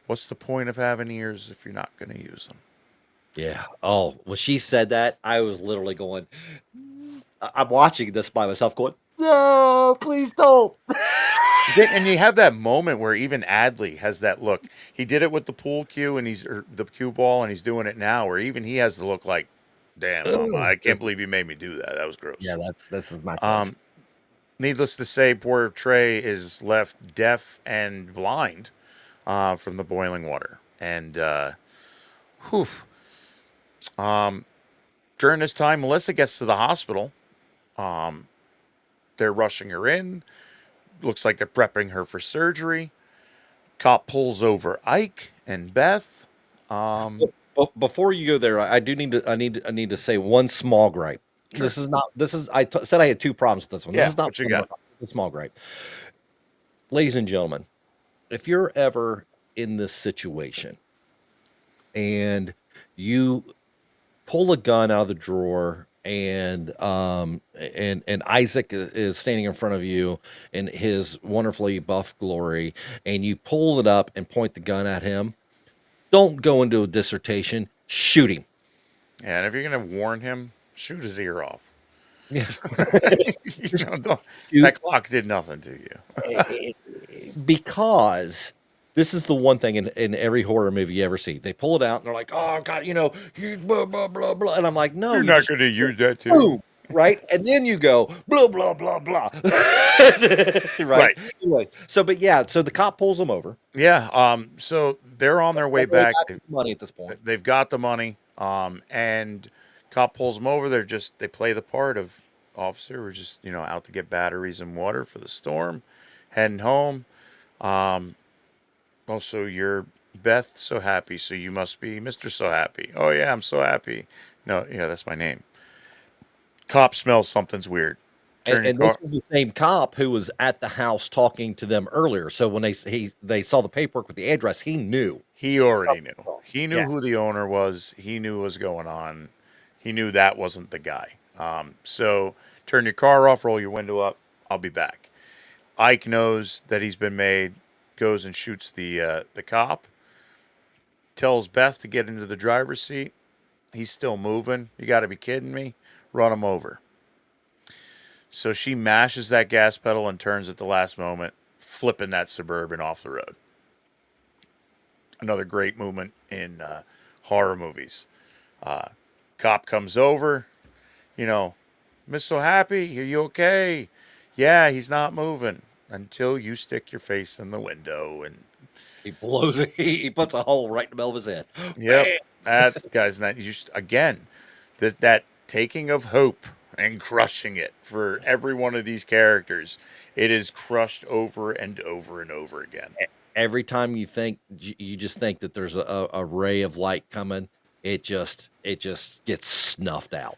what's the point of having ears if you're not going to use them? Yeah. Oh, when she said that, I was literally going. I'm watching this by myself, going, "No, please don't." And you have that moment where even Adley has that look. He did it with the pool cue, and or the cue ball, and he's doing it now, where even he has the look like, damn, Mama, I can't This, believe you made me do that. That was gross. yeah, this is not good. Um, Needless to say, poor Trey is left deaf and blind from the boiling water. And whew, during this time, Melissa gets to the hospital. They're rushing her in. Looks like they're prepping her for surgery. Cop pulls over Ike and Beth. But before you go there, I do need to. I need to say one small gripe. Sure. This is not. This is. Said I had two problems with this one. Yeah, This is not what you one got? of them. It's a small gripe. Ladies and gentlemen, if you're ever in this situation and you pull a gun out of the drawer, and Isaac is standing in front of you in his wonderfully buff glory, and you pull it up and point the gun at him. Don't go into a dissertation. Shoot him. Yeah, and if you're gonna warn him, shoot his ear off. Yeah. That clock did nothing to you. Because this is the one thing in every horror movie you ever see. They pull it out and they're like, "Oh God, you blah blah blah blah," and I'm like, "No, You're you not just gonna use that too, boom, right?" And then you go blah blah blah blah, right? right? Anyway, so the cop pulls them over. Yeah. So they're on their way back. Money at this point. They've got the money. And cop pulls them over. They play the part of officer. We're just out to get batteries and water for the storm, heading home. Also, you're Beth So Happy, so you must be Mr. So Happy. Oh yeah, I'm so happy. No, yeah, that's my name. Cop smells something's weird. And this is the same cop who was at the house talking to them earlier. So when they saw the paperwork with the address, he knew. He already knew. He knew who the owner was. He knew what was going on. He knew that wasn't the guy. So turn your car off, roll your window up. I'll be back. Ike knows that he's been made. Goes and shoots the cop. Tells Beth to get into the driver's seat. He's still moving. You got to be kidding me. Run him over. So she mashes that gas pedal and turns at the last moment, flipping that Suburban off the road. Another great movement in horror movies. Cop comes over. Miss So Happy, are you okay? Yeah, he's not moving until you stick your face in the window and he blows it. He puts a hole right in the middle of his head. Yep, that guy's not. Again, that taking of hope and crushing it for every one of these characters. It is crushed over and over and over again. Every time you just think that there's a ray of light coming, it just gets snuffed out.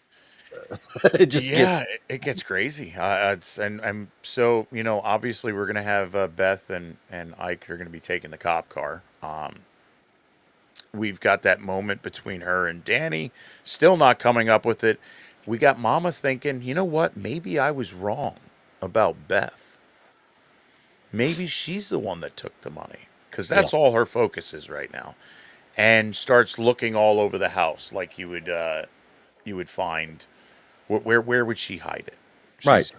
It gets crazy. And so obviously we're gonna have Beth and Ike are gonna be taking the cop car. We've got that moment between her and Danny, still not coming up with it. We got Mama thinking, you know what? Maybe I was wrong about Beth. Maybe she's the one that took the money, because that's all her focus is right now, and starts looking all over the house like you would find. Where would she hide it? Right.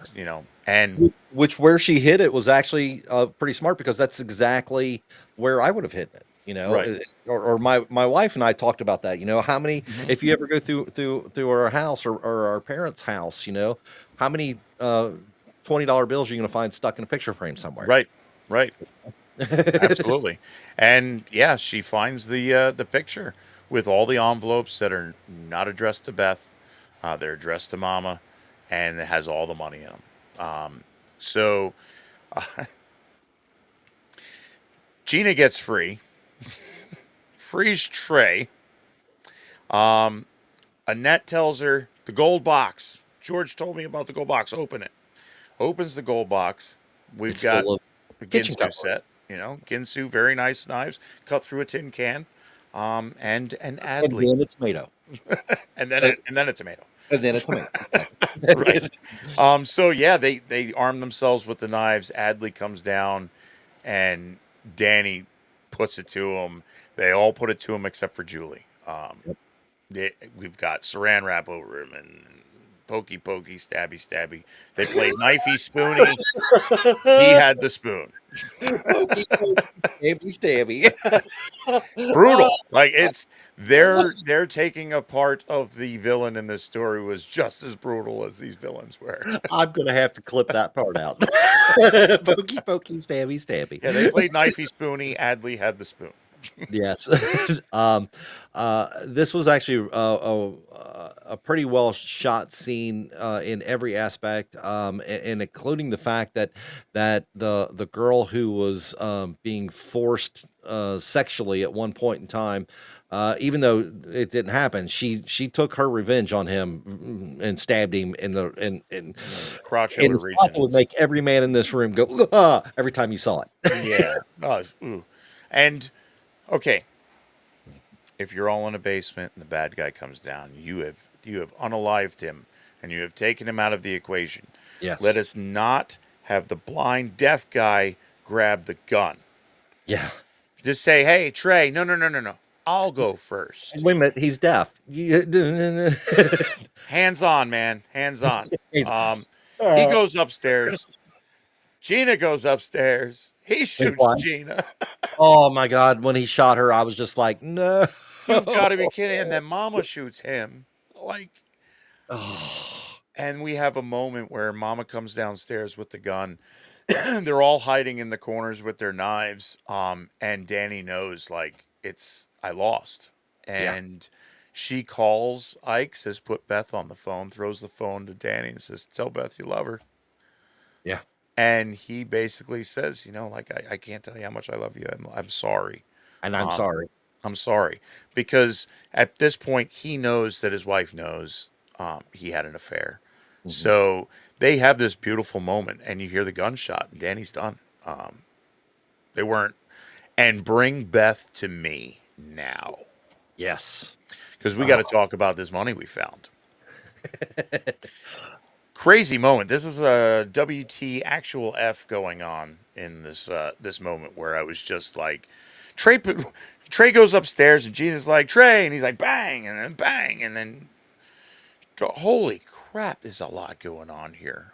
And where she hid it was actually pretty smart, because that's exactly where I would have hidden it. Right. Or my wife and I talked about that. How many, if you ever go through our house or our parents' house, how many $20 bills are you going to find stuck in a picture frame somewhere? Right. Absolutely. And yeah, she finds the picture with all the envelopes that are not addressed to Beth. They're addressed to Mama, and it has all the money in them. So Gina gets free. Frees Trey. Annette tells her the gold box. George told me about the gold box. Open it. Opens the gold box. It's got a Ginsu set. Ginsu, very nice knives, cut through a tin can. And an Adley. And then a tomato. and then a tomato. And then a tomato. Right. So yeah, they arm themselves with the knives. Adley comes down, and Danny puts it to him. They all put it to him except for Julie. We've got saran wrap over him and pokey, stabby. They played knifey, spoony. He had the spoon. Pokey, stabby. Brutal. Like they're taking a part of the villain in this story was just as brutal as these villains were. I'm gonna have to clip that part out. Pokey, stabby. Yeah, they played knifey, spoony. Adley had the spoon. Yes. This was actually a pretty well shot scene in every aspect, and including the fact that the girl who was being forced sexually at one point in time, even though it didn't happen, she took her revenge on him and stabbed him in the crotch in the spot that would make every man in this room go ah, every time you saw it. Yeah. And okay, if you're all in a basement and the bad guy comes down, you have unalived him and you have taken him out of the equation. Let Yes. us not have the blind deaf guy grab the gun. Yeah. Just say, hey, Trey, no. I'll go first. Wait a minute, he's deaf. Hands on, man. Hands on. He's- He goes upstairs. Gina goes upstairs. He His shoots wife. Gina. Oh my God! When he shot her, I was just like, no. You've got to be kidding. And then Mama shoots him. Like, Oh, and we have a moment where Mama comes downstairs with the gun. They're all hiding in the corners with their knives. And Danny knows, like, I lost. yeah. And she calls Ike, says, put Beth on the phone, throws the phone to Danny and says, tell Beth you love her. Yeah. And he basically says, like, I can't tell you how much I love you. I'm sorry. And I'm sorry. I'm sorry. Because at this point, he knows that his wife knows he had an affair. Mhm. So they have this beautiful moment, and you hear the gunshot, and Danny's done. They weren't. And bring Beth to me now. Yes. Because we got to talk about this money we found. Crazy moment. This is a WT actual F going on in this moment where I was just like, Trey goes upstairs and Gina's like, Trey, and he's like, bang, and then holy crap, there's a lot going on here.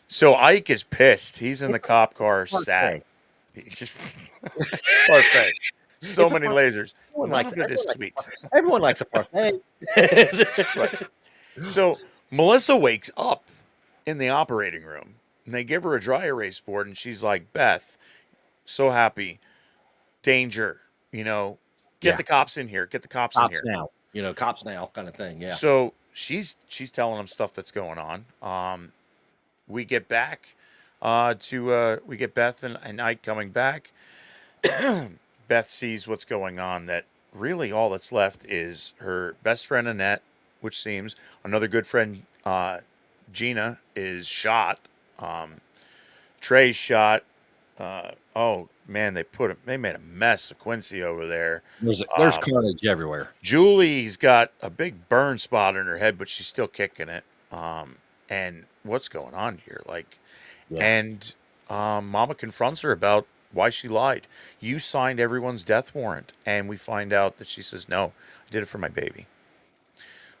So Ike is pissed. He's in the cop car, sad. He's just parfait. So many lasers. None of it is sweet. Everyone likes a parfait. Right. So Melissa wakes up in the operating room and they give her a dry erase board and she's like, Beth, so happy. Danger, get Yeah. the cops in here. Get the cops in Cops here. now. Cops now kind of thing. Yeah. So she's telling them stuff that's going on. We get back we get Beth and Ike coming back. Beth sees what's going on, that really all that's left is her best friend Annette, which seems another good friend Gina is shot. Trey's shot. Oh man, they made a mess of Quincy over there. There's carnage everywhere. Julie's got a big burn spot in her head, but she's still kicking it. And what's going on here? Like, Yeah. and Mama confronts her about why she lied. You signed everyone's death warrant, and we find out that she says, no, I did it for my baby.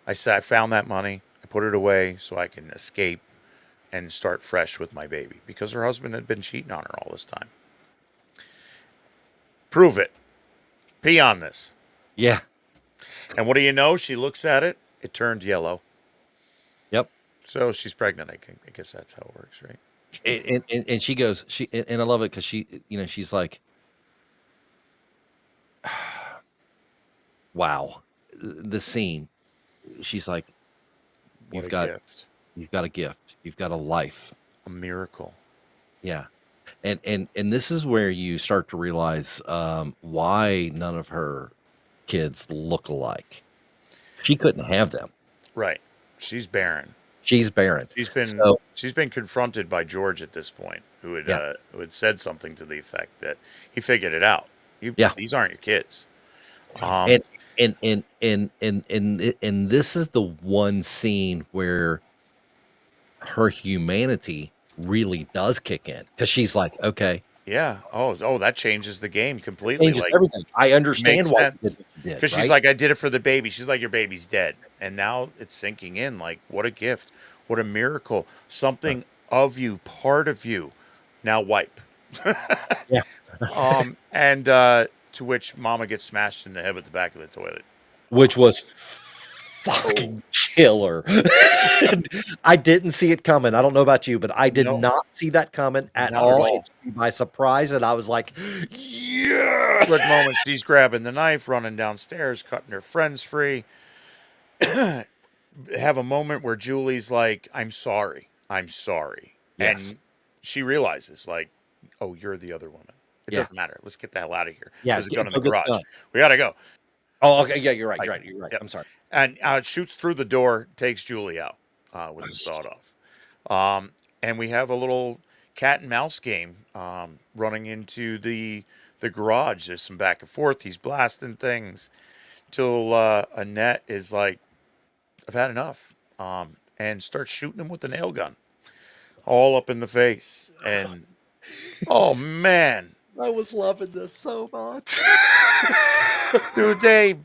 I said I found that money, I put it away so I can escape and start fresh with my baby, because her husband had been cheating on her all this time. Prove it. Pee on this. Yeah. And what do you know? She looks at it. It turned yellow. Yep. So she's pregnant. I guess that's how it works, right? And she goes, and I love it because she's like, wow, the scene. She's like, What you've a got gift. you've got a gift, you've got a life. A miracle. Yeah. And this is where you start to realize why none of her kids look alike. She couldn't have them. Right. She's barren. She's barren. She's been confronted by George at this point, who had said something to the effect that he figured it out. These aren't your kids. And this is the one scene where her humanity really does kick in, because she's like, okay, yeah. Oh, that changes the game completely. changes everything. I understand why you did, because she's like, I did it for the baby. She's like, your baby's dead, and now it's sinking in. Like, what a gift, what a miracle. Something of you, part of you, now wipe. Yeah. And to which Mama gets smashed in the head with the back of the toilet, which was fucking killer. I didn't see it coming. I don't know about you, but I did not see that coming at all. It took me by surprise, and I was like, yeah. Quick moment, she's grabbing the knife, running downstairs, cutting her friends free. Have a moment where Julie's like, I'm sorry. Yes. And she realizes, like, oh, you're the other woman. It doesn't matter. Let's get the hell out of here. Yeah, there's a gun in the garage. We gotta go. Oh, okay. Yeah, you're right. You're right. Yep. I'm sorry. And shoots through the door, takes Julie out with the sawed off. And we have a little cat and mouse game running into the the garage. There's some back and forth. He's blasting things till Annette is like, "I've had enough," and starts shooting him with the nail gun, all up in the face. And oh man, I was loving this so much. dude,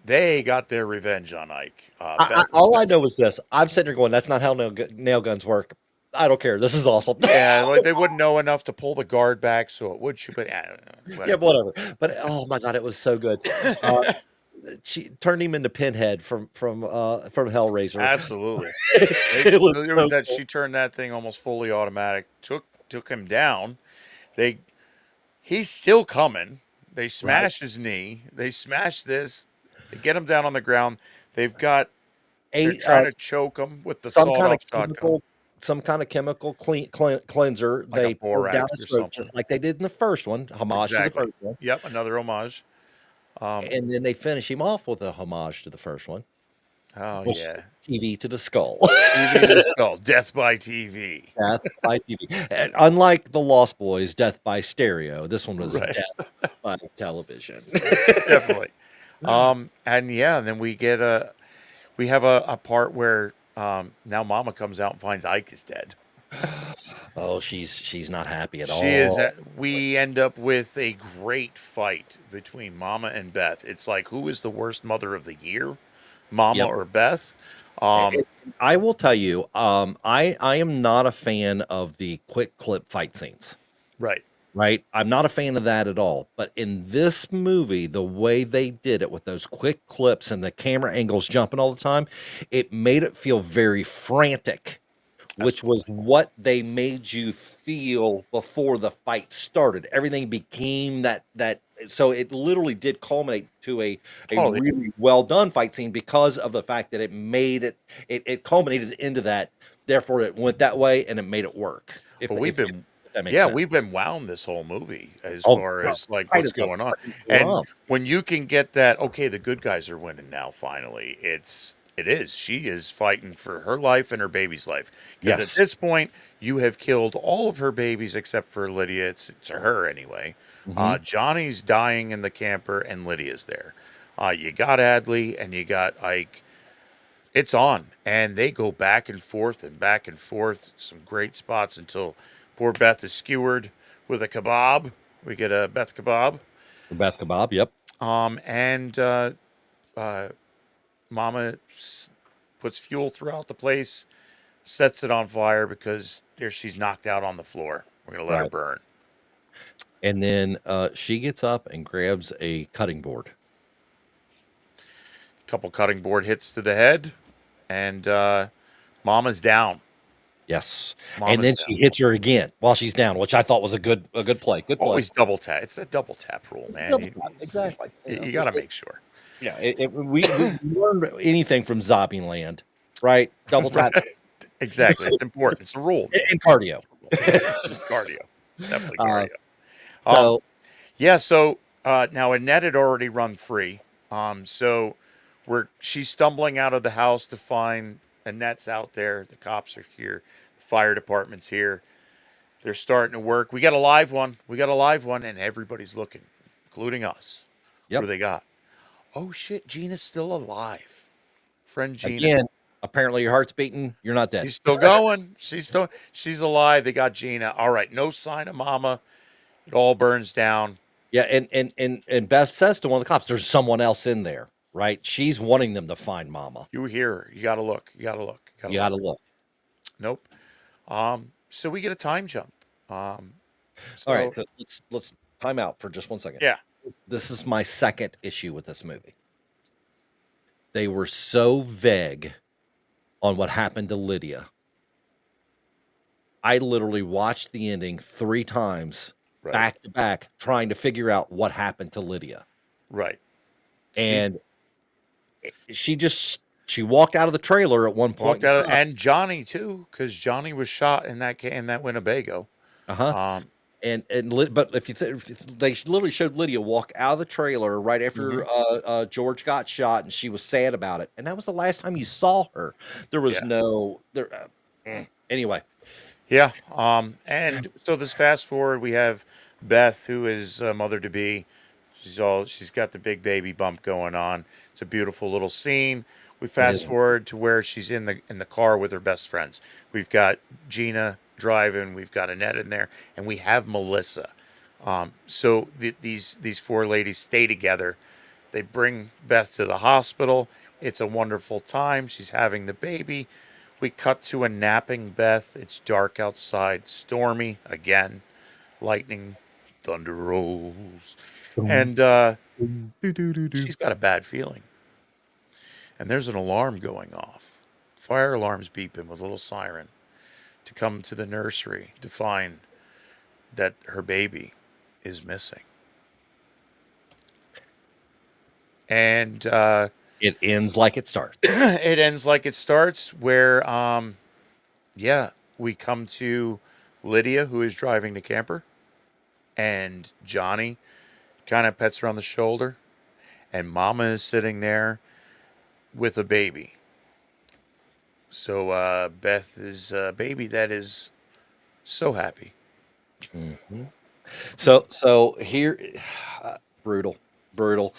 they got their revenge on Ike. Beth All I especially. know is this. I'm sitting there going, "That's not how nail guns work." I don't care. This is awesome. Yeah, like they wouldn't know enough to pull the guard back, so it would shoot. But Yeah, whatever. whatever. But oh my god, it was so good. Uh, she turned him into Pinhead from Hellraiser. Absolutely. It was There was so that cool. she turned that thing almost fully automatic. Took him down. They He's still coming. They Right. smash his knee. They smash this. They get him down on the ground. They're A trying to choke him with the some kind of sawed-off shotgun, chemical cleanser. like a They poured down borax his or throat something. just like they did in the first one, homage to the Exactly. first one, Yep, another homage. Um, and then they finish him off with a homage to the first one, oh which is yeah. TV to the skull. TV to the skull. Death by TV. Death by TV. And unlike the Lost Boys, Death by Stereo, this one was Right. Death by television. Definitely. And yeah, and then we have a part where now Mama comes out and finds Ike is dead. Oh, she's not happy at She is. all. We end up with a great fight between Mama and Beth. It's like, who is the worst mother of the year, Mama Yep. or Beth? Um, I will tell you, I am not a fan of the quick clip fight scenes. right. Right? I'm not a fan of that at all. But in this movie, the way they did it with those quick clips and the camera angles jumping all the time, it made it feel very frantic, which was Absolutely. what they made you feel before the fight started. Everything became that so it literally did culminate to a Totally. really well done fight scene because of the fact that it made it culminated into that. Therefore, it went that way and it made it work. But If that makes sense. we've been wound this whole movie as Oh, far bro, as like fight what's is a going on. freaking And drum. when you can get that, okay, the good guys are winning now, finally. It is. She is fighting for her life and her baby's life. Because at Yes. this point, you have killed all of her babies except for Lydia. It's her anyway. Mhm. Johnny's dying in the camper, and Lydia's there. You got Adley and you got Ike. It's on, and they go back and forth and back and forth. Some great spots until poor Beth is skewered with a kebab. We get a Beth kebab. The Beth Kebab, yep. And uh, Mama puts fuel throughout the place, sets it on fire because there she's knocked out on the floor. We're gonna let her Right. burn. And then she gets up and grabs a cutting board. Couple cutting board hits to the head, and Mama's down. Yes. And Mama's then down. she hits her again while she's down, which I thought was a good play. Good play. Always double tap. It's that double tap rule, It's a man. double tap, exactly. You got to make sure. Yeah, we learned anything from Zombie Land, right? Double tap Exactly. It's important. It's a rule, man. and cardio. Cardio. Definitely Uh, cardio. so Yeah, so now Annette had already run free. So she's stumbling out of the house to find Annette's out there. The cops are here. The fire department's here. They're starting to work. We got a live one. And everybody's looking, including us. What yep. do they got? Oh shit, Gina's still alive. Friend Gina. Again, apparently your heart's beating. You're not dead. She's still going. She's alive. They got Gina. All right, no sign of Mama. It all burns down. Yeah, and Beth says to one of the cops, "There's someone else in there." Right? She's wanting them to find Mama. You hear her. You gotta look. You gotta look. You got to look. Nope. So we get a time jump. All right, so let's time out for just 1 second. Yeah. This is my second issue with this movie. They were so vague on what happened to Lydia. I literally watched the ending 3 times Right. back to back trying to figure out what happened to Lydia. Right. And she walked out of the trailer at one point Walked out, and Johnny too, because Johnny was shot in that Winnebago. Uh-huh. But if they literally showed Lydia walk out of the trailer right after George got shot, and she was sad about it, and that was the last time you saw her. There was anyway. Yeah. And so this fast forward, we have Beth, who is mother to be, she's got the big baby bump going on. It's a beautiful little scene. We It fast is. forward to where she's in the car with her best friends. We've got Gina driving, we've got Annette in there, and we have Melissa. So these four ladies stay together. They bring Beth to the hospital. It's a wonderful time. She's having the baby. We cut to a napping Beth. It's dark outside, stormy again, lightning, thunder rolls, and she's got a bad feeling. And there's an alarm going off. Fire alarm's beeping with a little siren to come to the nursery to find that her baby is missing. And It ends like it starts. it ends like it starts, where, yeah, we come to Lydia, who is driving the camper, and Johnny kind of pets her on the shoulder, and Mama is sitting there with a baby. So Beth is a baby that is so happy. So here, brutal, brutal.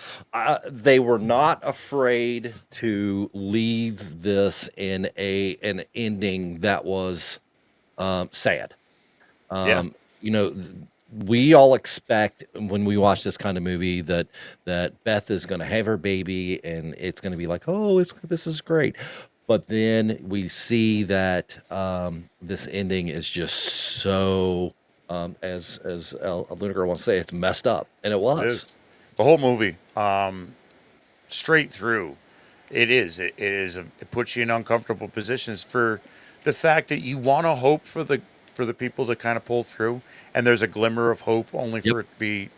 They were not afraid to leave this in an ending that was sad. Yeah. You know, we all expect when we watch this kind of movie that Beth is going to have her baby and it's going to be like, oh, this is great. But then we see that this ending is just so, as Lunaker wants to say, it's messed up, and it It was. is. The whole movie, straight through, it is. It puts you in uncomfortable positions for the fact that you want to hope for the people to kind of pull through, and there's a glimmer of hope, only Yep. for it to be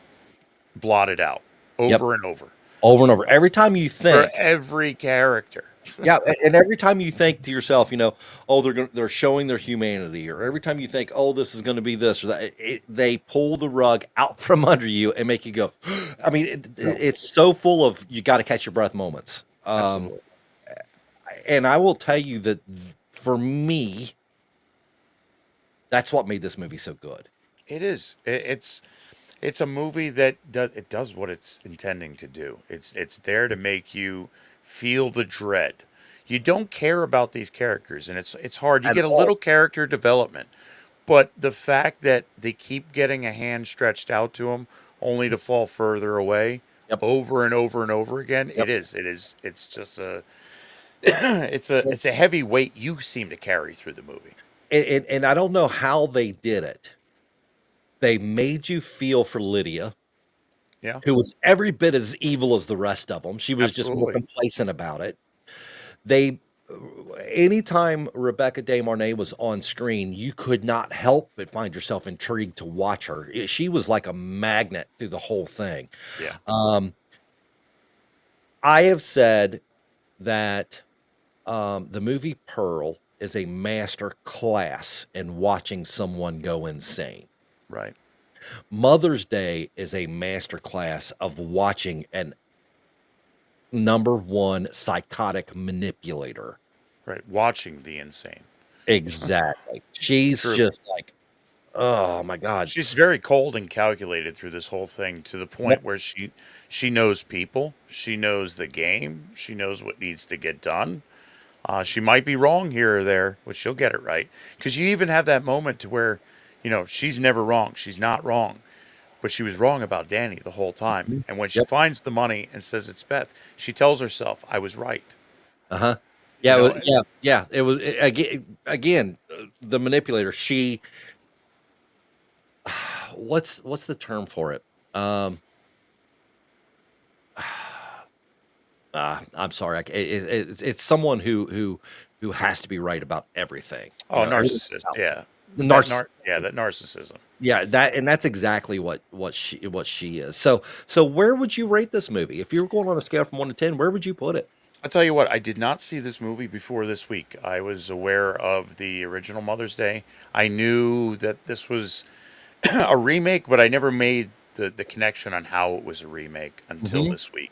blotted out Yep. over and over Over and over. Every time you for think, every character. yeah, and every time you think to yourself, oh, they're showing their humanity, or every time you think, oh, this is going to be this or that, they pull the rug out from under you and make you go. I mean, it's so full of you got to catch your breath moments. Absolutely. And I will tell you that for me, that's what made this movie so good. It is. It's a movie that it does what it's intending to do. It's there to make you feel the dread. You don't care about these characters, and it's hard. You At get a all. little character development, but the fact that they keep getting a hand stretched out to them only to fall further away Yep. over and over and over again, Yep. it's just a it's a heavy weight you seem to carry through the movie. And I don't know how they did it. They made you feel for Lydia, Yeah, who was every bit as evil as the rest of them. She was just more absolutely. complacent about it. They, anytime Rebecca De Mornay was on screen, you could not help but find yourself intrigued to watch her. She was like a magnet through the whole thing. Yeah, I have said that the movie Pearl is a master class in watching someone go insane. right. Mother's Day is a master class of watching an number one psychotic manipulator. Right. Watching the insane. Exactly. She's True. just like, oh my God. She's very cold and calculated through this whole thing, to the point where she knows people, she knows the game, she knows what needs to get done. She might be wrong here or there, but she'll get it right. Because you even have that moment to where, she's never wrong. She's not wrong, but she was wrong about Danny the whole time. And when she Yep. finds the money and says it's Beth, she tells herself, "I was right." Uh-huh. Yeah, You know, yeah. It was again, the manipulator. She, what's the term for it? I'm sorry. It's someone who has to be right about everything. Oh, Everything narcissist. about Yeah. the That narcissist. that narcissism. Yeah, that's exactly what she is. So where would you rate this movie if you were going on a scale from 1 to 10? Where would you put it? I'll tell you what, I did not see this movie before this week. I was aware of the original Mother's Day. I knew that this was a remake, but I never made the connection on how it was a remake until this week.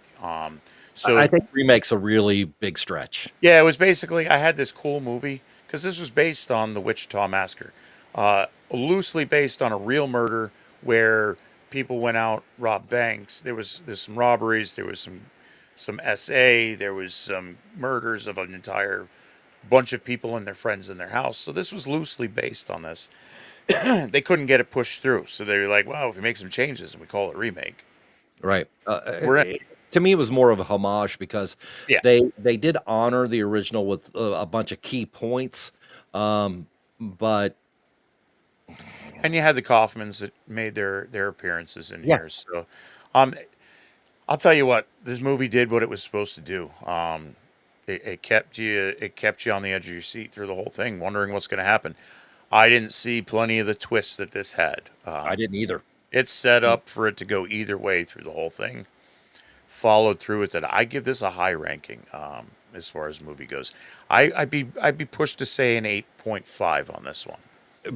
So I think remake's a really big stretch. yeah, it was basically, I had this cool movie because this was based on the Wichita Massacre, loosely based on a real murder where people went out, robbed banks. There's some robberies. There was some SA. There was some murders of an entire bunch of people and their friends in their house. So this was loosely based on this. They couldn't get it pushed through, so they were like, "Well, if we make some changes and we call it remake, Right. we're in." To me, it was more of a homage because Yeah, they did honor the original with a bunch of key points, but and you had the Kaufmans that made their appearances in here. yes, So, um, I'll tell you what, this movie did what it was supposed to do. It kept you on the edge of your seat through the whole thing, wondering what's going to happen. I didn't see plenty of the twists that this had. I didn't either. It's set up for it to go either way through the whole thing. Followed through with it. I give this a high ranking as far as movie goes. I'd be pushed to say an 8.5 on this one.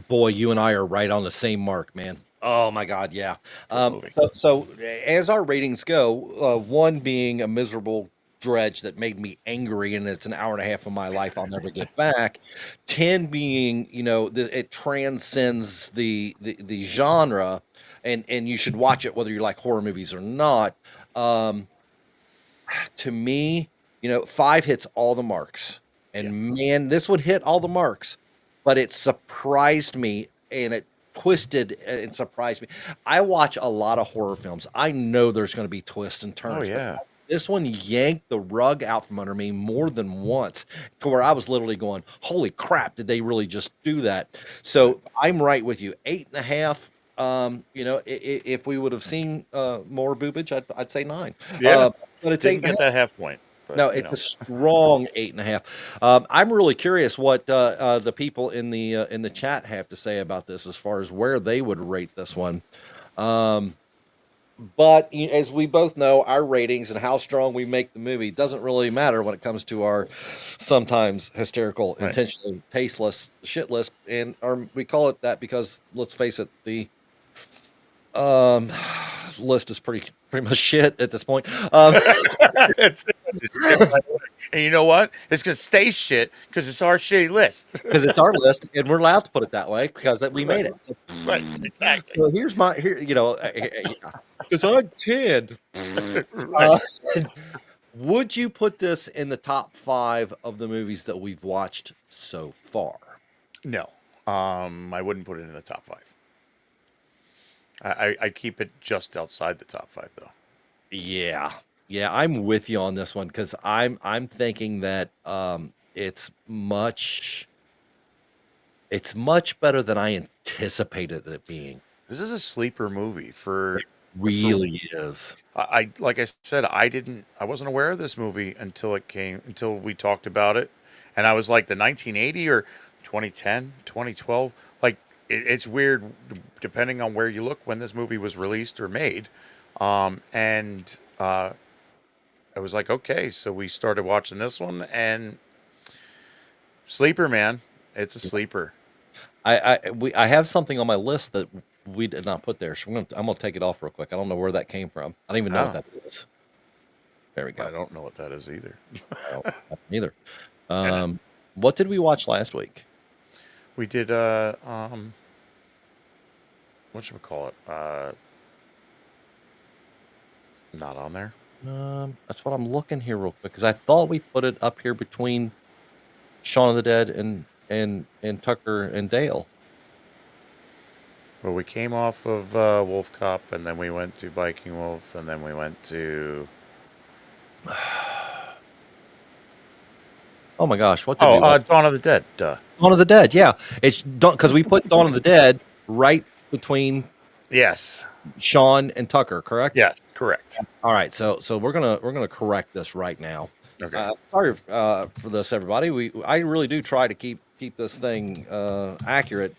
Boy, you and I are right on the same mark, man. Oh my God, yeah. Good movie. So as our ratings go, one being a miserable dredge that made me angry, and it's an hour and a half of my life I'll never get back. 10 being, it transcends the genre, and you should watch it whether you like horror movies or not. Um, to me, 5 hits all the marks. And man, this would hit all the marks, but it surprised me and it twisted and surprised me. I watch a lot of horror films. I know there's going to be twists and Oh turns, but yeah. this one yanked the rug out from under me more than once to where I was literally going, holy crap, did they really just do that? So I'm right with you. 8.5. If we would have seen more boobage, I'd say 9. Yeah. But it's Didn't 8.5. get that half point. But, No, it's a strong 8.5. I'm really curious what the people in the chat have to say about this as far as where they would rate this one. But as we both know, our ratings and how strong we make the movie doesn't really matter when it comes to our sometimes hysterical, Right. intentionally tasteless shit list. And we call it that because, let's face it, the list is pretty much shit at this point. It's- and you know what? It's gonna stay shit because it's our shitty list. Because it's our list, and we're allowed to put it that way because we made it. Right. Exactly. So here's because I'm 10. Right. Would you put this in the top 5 of the movies that we've watched so far? No. I wouldn't put it in the top 5. I keep it just outside the top 5 though. Yeah, I'm with you on this one because I'm thinking that it's much better than I anticipated it being. This is a sleeper movie for Really is. I like I said, I wasn't aware of this movie until we talked about it. And I was like, the 1980 or 2010, 2012, like it's weird depending on where you look when this movie was released or made. And I was like, okay, so we started watching this one, and sleeper, man, it's a sleeper. I have something on my list that we did not put there, so I'm gonna take it off real quick. I don't know where that came from. I don't even know what that is. There we I go. don't know what that is either. Well, neither. What did we watch last week? We did whatchamacallit? Not on there. That's what I'm looking here real quick because I thought we put it up here between Shaun of the Dead and Tucker and Dale. Well, we came off of Wolf Cop, and then we went to Viking Wolf, and then we went to Oh my gosh, what did we watch? Dawn of the Dead. Duh. Dawn of the Dead. Yeah, it's because we put Dawn of the Dead right between Yes. Shaun and Tucker, correct? Yes. Correct. All right, so we're gonna correct this right now. Okay. Sorry for this, everybody. I really do try to keep this thing accurate.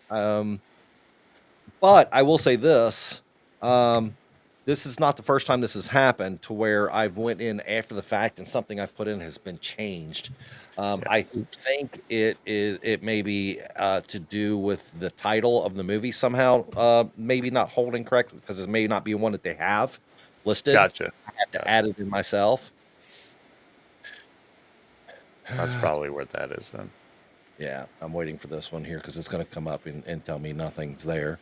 But I will say this: this is not the first time this has happened to where I've went in after the fact and something I've put in has been changed. I think it may be to do with the title of the movie somehow, maybe not holding correct because it may not be one that they have listed. Gotcha. I have to add it in myself. That's probably what that is then. Yeah, I'm waiting for this one here because it's going to come up and tell me nothing's there.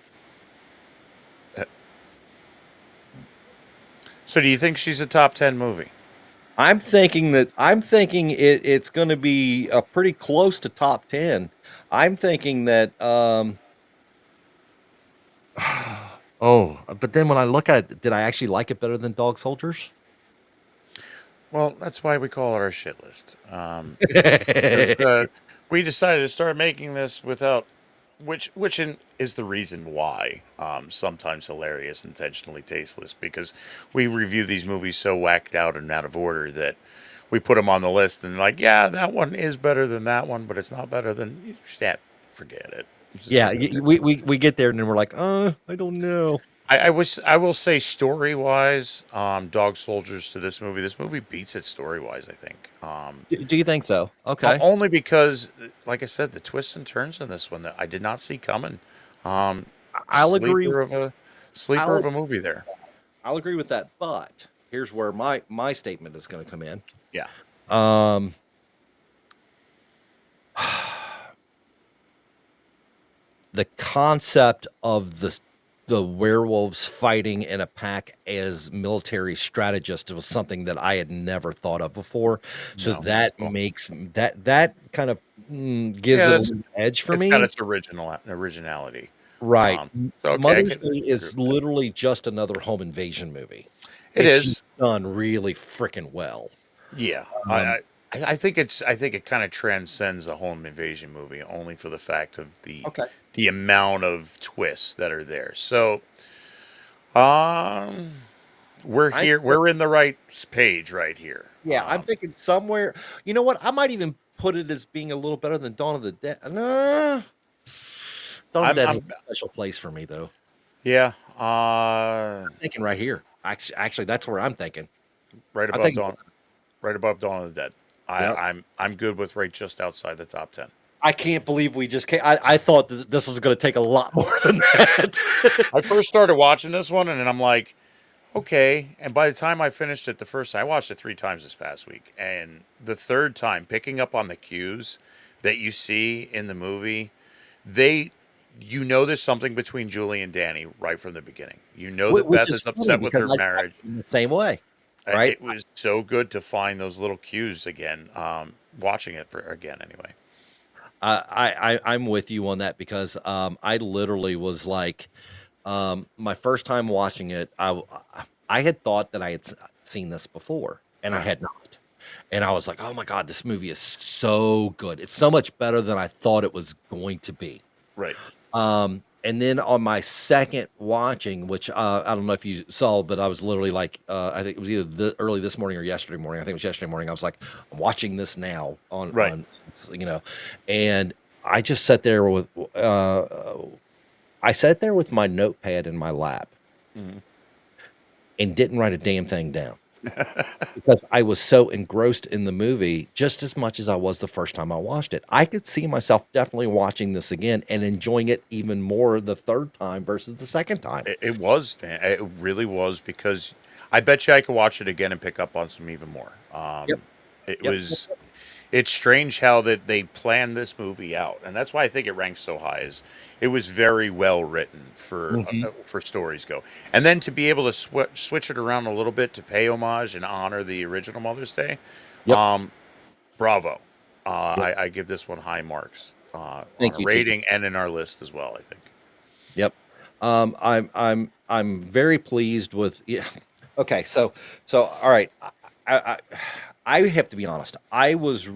So do you think she's a top 10 movie? I'm thinking it's going to be pretty close to top 10. I'm thinking that oh, but then when I look at it, did I actually like it better than Dog Soldiers? Well, that's why we call it our shit list. 'Cause, we decided to start making this without, is the reason why sometimes hilarious, intentionally tasteless, because we review these movies so whacked out and out of order that we put them on the list and like, yeah, that one is better than that one, but it's not better than that. Forget it. Just Yeah, leave it there. we get there and then we're like, I don't know. I will say story wise, Dog Soldiers to this movie. This movie beats it story wise. I think. Do you think so? Okay. Only because, like I said, the twists and turns in this one that I did not see coming. Um, I'll agree. sleeper I'll of a movie there. I'll agree with that, but here's where my statement is going to come in. Yeah. Um, the concept of the werewolves fighting in a pack as military strategists was something that I had never thought of before. So No. that Cool. makes that kind of gives Yeah, it a that's little edge for it's me. got its originality. Right. So okay, I Mother's could Day agree is with that. literally just another home invasion movie. It It's is. just done really freaking well. Yeah. Um, I think it kind of transcends a home invasion movie only for the fact of okay. the amount of twists that are there. So, um, we're I here. We're in the right page right here. Yeah, I'm thinking somewhere. You know what? I might even put it as being a little better than Dawn of the Dead. No, Dawn of the Dead I'm has a special place for me, though. yeah. I'm thinking right here. Actually, that's where I'm thinking. Right I'm above thinking. Dawn. Right above Dawn of the Dead. Yep. I'm good with right just outside the top 10. I can't believe we just came. I thought that this was going to take a lot more than that. I first started watching this one and then I'm like, okay. And by the time I finished it the first time, I watched it 3 times this past week. And the third time, picking up on the cues that you see in the movie, there's something between Julie and Danny right from the beginning. You know that Which Beth is is funny upset with because her I marriage. in the same way, right? It was so good to find those little cues again. Watching it for again anyway. I'm with you on that because I literally was like, my first time watching it, I had thought that I had seen this before, and I Right. had not. And I was like, "Oh my god, this movie is so good! It's so much better than I thought it was going to be." Right. And then on my second watching, which I don't know if you saw, but I was literally like, I think it was either early this morning or yesterday morning. I think it was yesterday morning. I was like, I'm watching this now Right. on, you know, and I just sat there with, I sat there with my notepad in my lap Mhm. and didn't write a damn thing down because I was so engrossed in the movie just as much as I was the first time I watched it. I could see myself definitely watching this again and enjoying it even more the third time versus the second time. It was, man. It really was because I bet you I could watch it again and pick up on some even more. Yep. It Yep. was. It's strange how that they planned this movie out, and that's why I think it ranks so high. Is it was very well written Mhm. for stories go, and then to be able to switch it around a little bit to pay homage and honor the original Mother's Day. Yep. Bravo! Yep. I give this one high marks on Thank a you, TJ. rating and in our list as well. I think. Yep. I'm very pleased with yeah. Okay, so all right. I I, I have to be honest. I was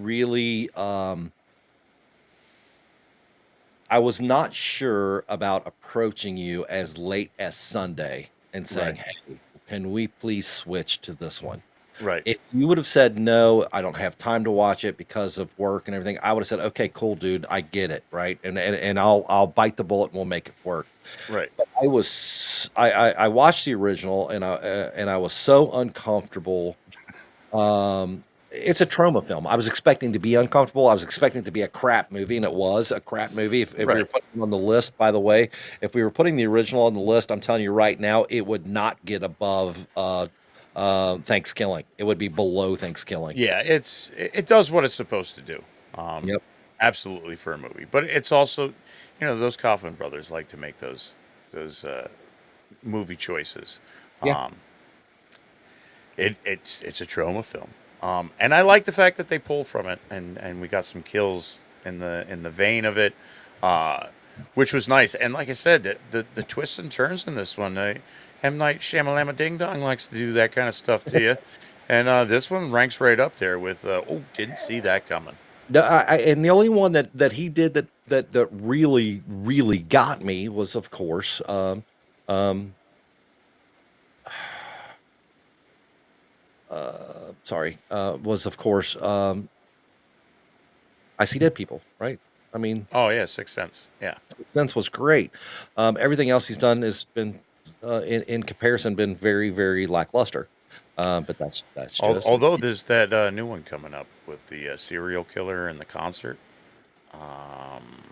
not sure about approaching you as late as Sunday and saying, Right. "Hey, can we please switch to this one?" Right. If you would have said no, I don't have time to watch it because of work and everything, I would have said, "Okay, cool, dude, I get it, right?" And I'll bite the bullet and we'll make it work. Right. But I watched the original and I was so uncomfortable. It's a trauma film. I was expecting to be uncomfortable. I was expecting it to be a crap movie, and it was a crap movie. If we were Right. putting it on the list, by the way, if we were putting the original on the list, I'm telling you right now, it would not get above Thanksgiving. It would be below Thanksgiving. Yeah, it does what it's supposed to do. Um, Yep. absolutely for a movie, but it's also, those Kaufman brothers like to make those movie choices. Yeah. Um, It's a trauma film. And I like the fact that they pull from it, and we got some kills in the vein of it, uh, which was nice. And like I said, the twists and turns in this one, M Night Shyamalama Ding Dong likes to do that kind of stuff to you, and this one ranks right up there with oh, didn't see that coming. No, and the only one that he did that really got me was, of course, um, sorry, was of course, I See Dead People, right? I mean, Oh yeah, Sixth Sense. Yeah. Sense was great. Everything else he's done has been, in comparison, been very lackluster. But that's just Although there's that new one coming up with the serial killer and the concert. Um,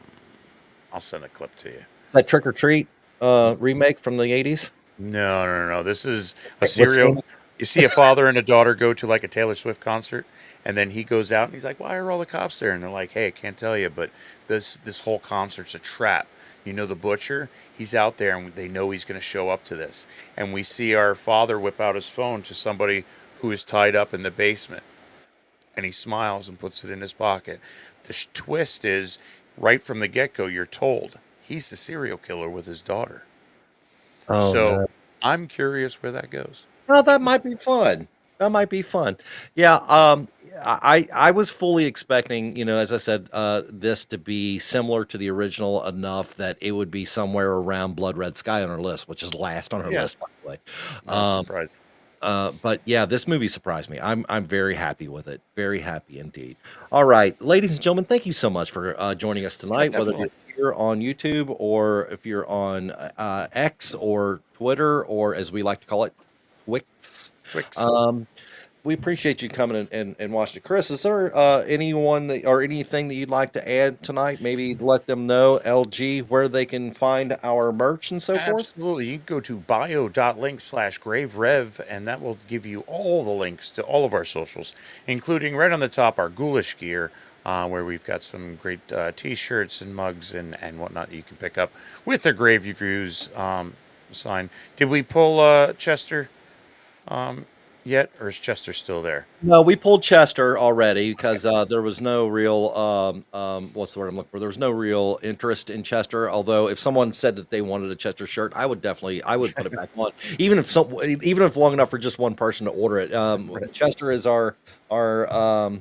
I'll send a clip to you. that Trick or Treat remake from the 80s. No. This is a With serial. Santa. You see a father and a daughter go to like a Taylor Swift concert, and then he goes out and he's like, "Why are all the cops there?" And they're like, "Hey, I can't tell you, but this whole concert's a trap. You know the butcher? He's out there, and they know he's going to show up to this." And we see our father whip out his phone to somebody who is tied up in the basement, and he smiles and puts it in his pocket. The twist is right from the get go. You're told he's the serial killer with his daughter. Oh So no. I'm curious where that goes. Well, that might be fun. That might be fun. Yeah, I was fully expecting, as I said, this to be similar to the original enough that it would be somewhere around Blood Red Sky on our list, which is last on our Yeah, list, by the way. not Um, surprising. but yeah, this movie surprised me. I'm very happy with it. Very happy indeed. All right, ladies and gentlemen, thank you so much for joining us Yeah, tonight. Whether definitely. you're here on YouTube or if you're on X or Twitter, or as we like to call it, Twix. Twix. Um, we appreciate you coming and watching. Chris, is there anyone that or anything that you'd like to add tonight? Maybe let them know, LG, where they can find our merch and so forth. Absolutely. You can go to bio.link/graverev, and that will give you all the links to all of our socials, including right on the top our ghoulish gear, where we've got some great t-shirts and mugs and whatnot that you can pick up with the Grave Reviews sign. Did we pull Chester um, yet, or is Chester still there? No, we pulled Chester already because there was no real what's the word I'm looking for? There was no real interest in Chester. Although if someone said that they wanted a Chester shirt, I would put it back on, even if long enough for just one person to order it. Right. Chester is our Our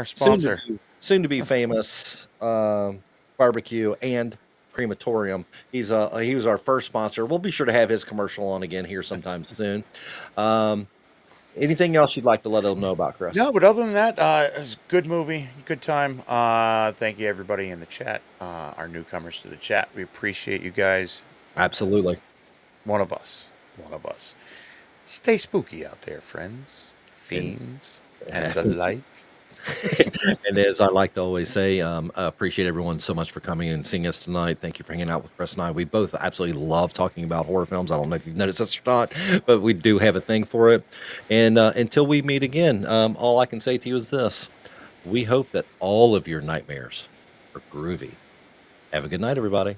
soon to sponsor. be soon to be famous barbecue and crematorium. He was our first sponsor. We'll be sure to have his commercial on again here sometime soon. Um, Anything else you'd like to let them know about, Chris? No, but other than that, it was a good movie, good time. Thank you, everybody in the chat, our newcomers to the chat. We appreciate you guys. Absolutely. One of us. One of us. Stay spooky out there, friends, And fiends, and the like. and as I like to always say, I appreciate everyone so much for coming and seeing us tonight. Thank you for hanging out with Chris and I. We both absolutely love talking about horror films. I don't know if you've noticed this or not, but we do have a thing for it. And until we meet again, all I can say to you is this: we hope that all of your nightmares are groovy. Have a good night, everybody.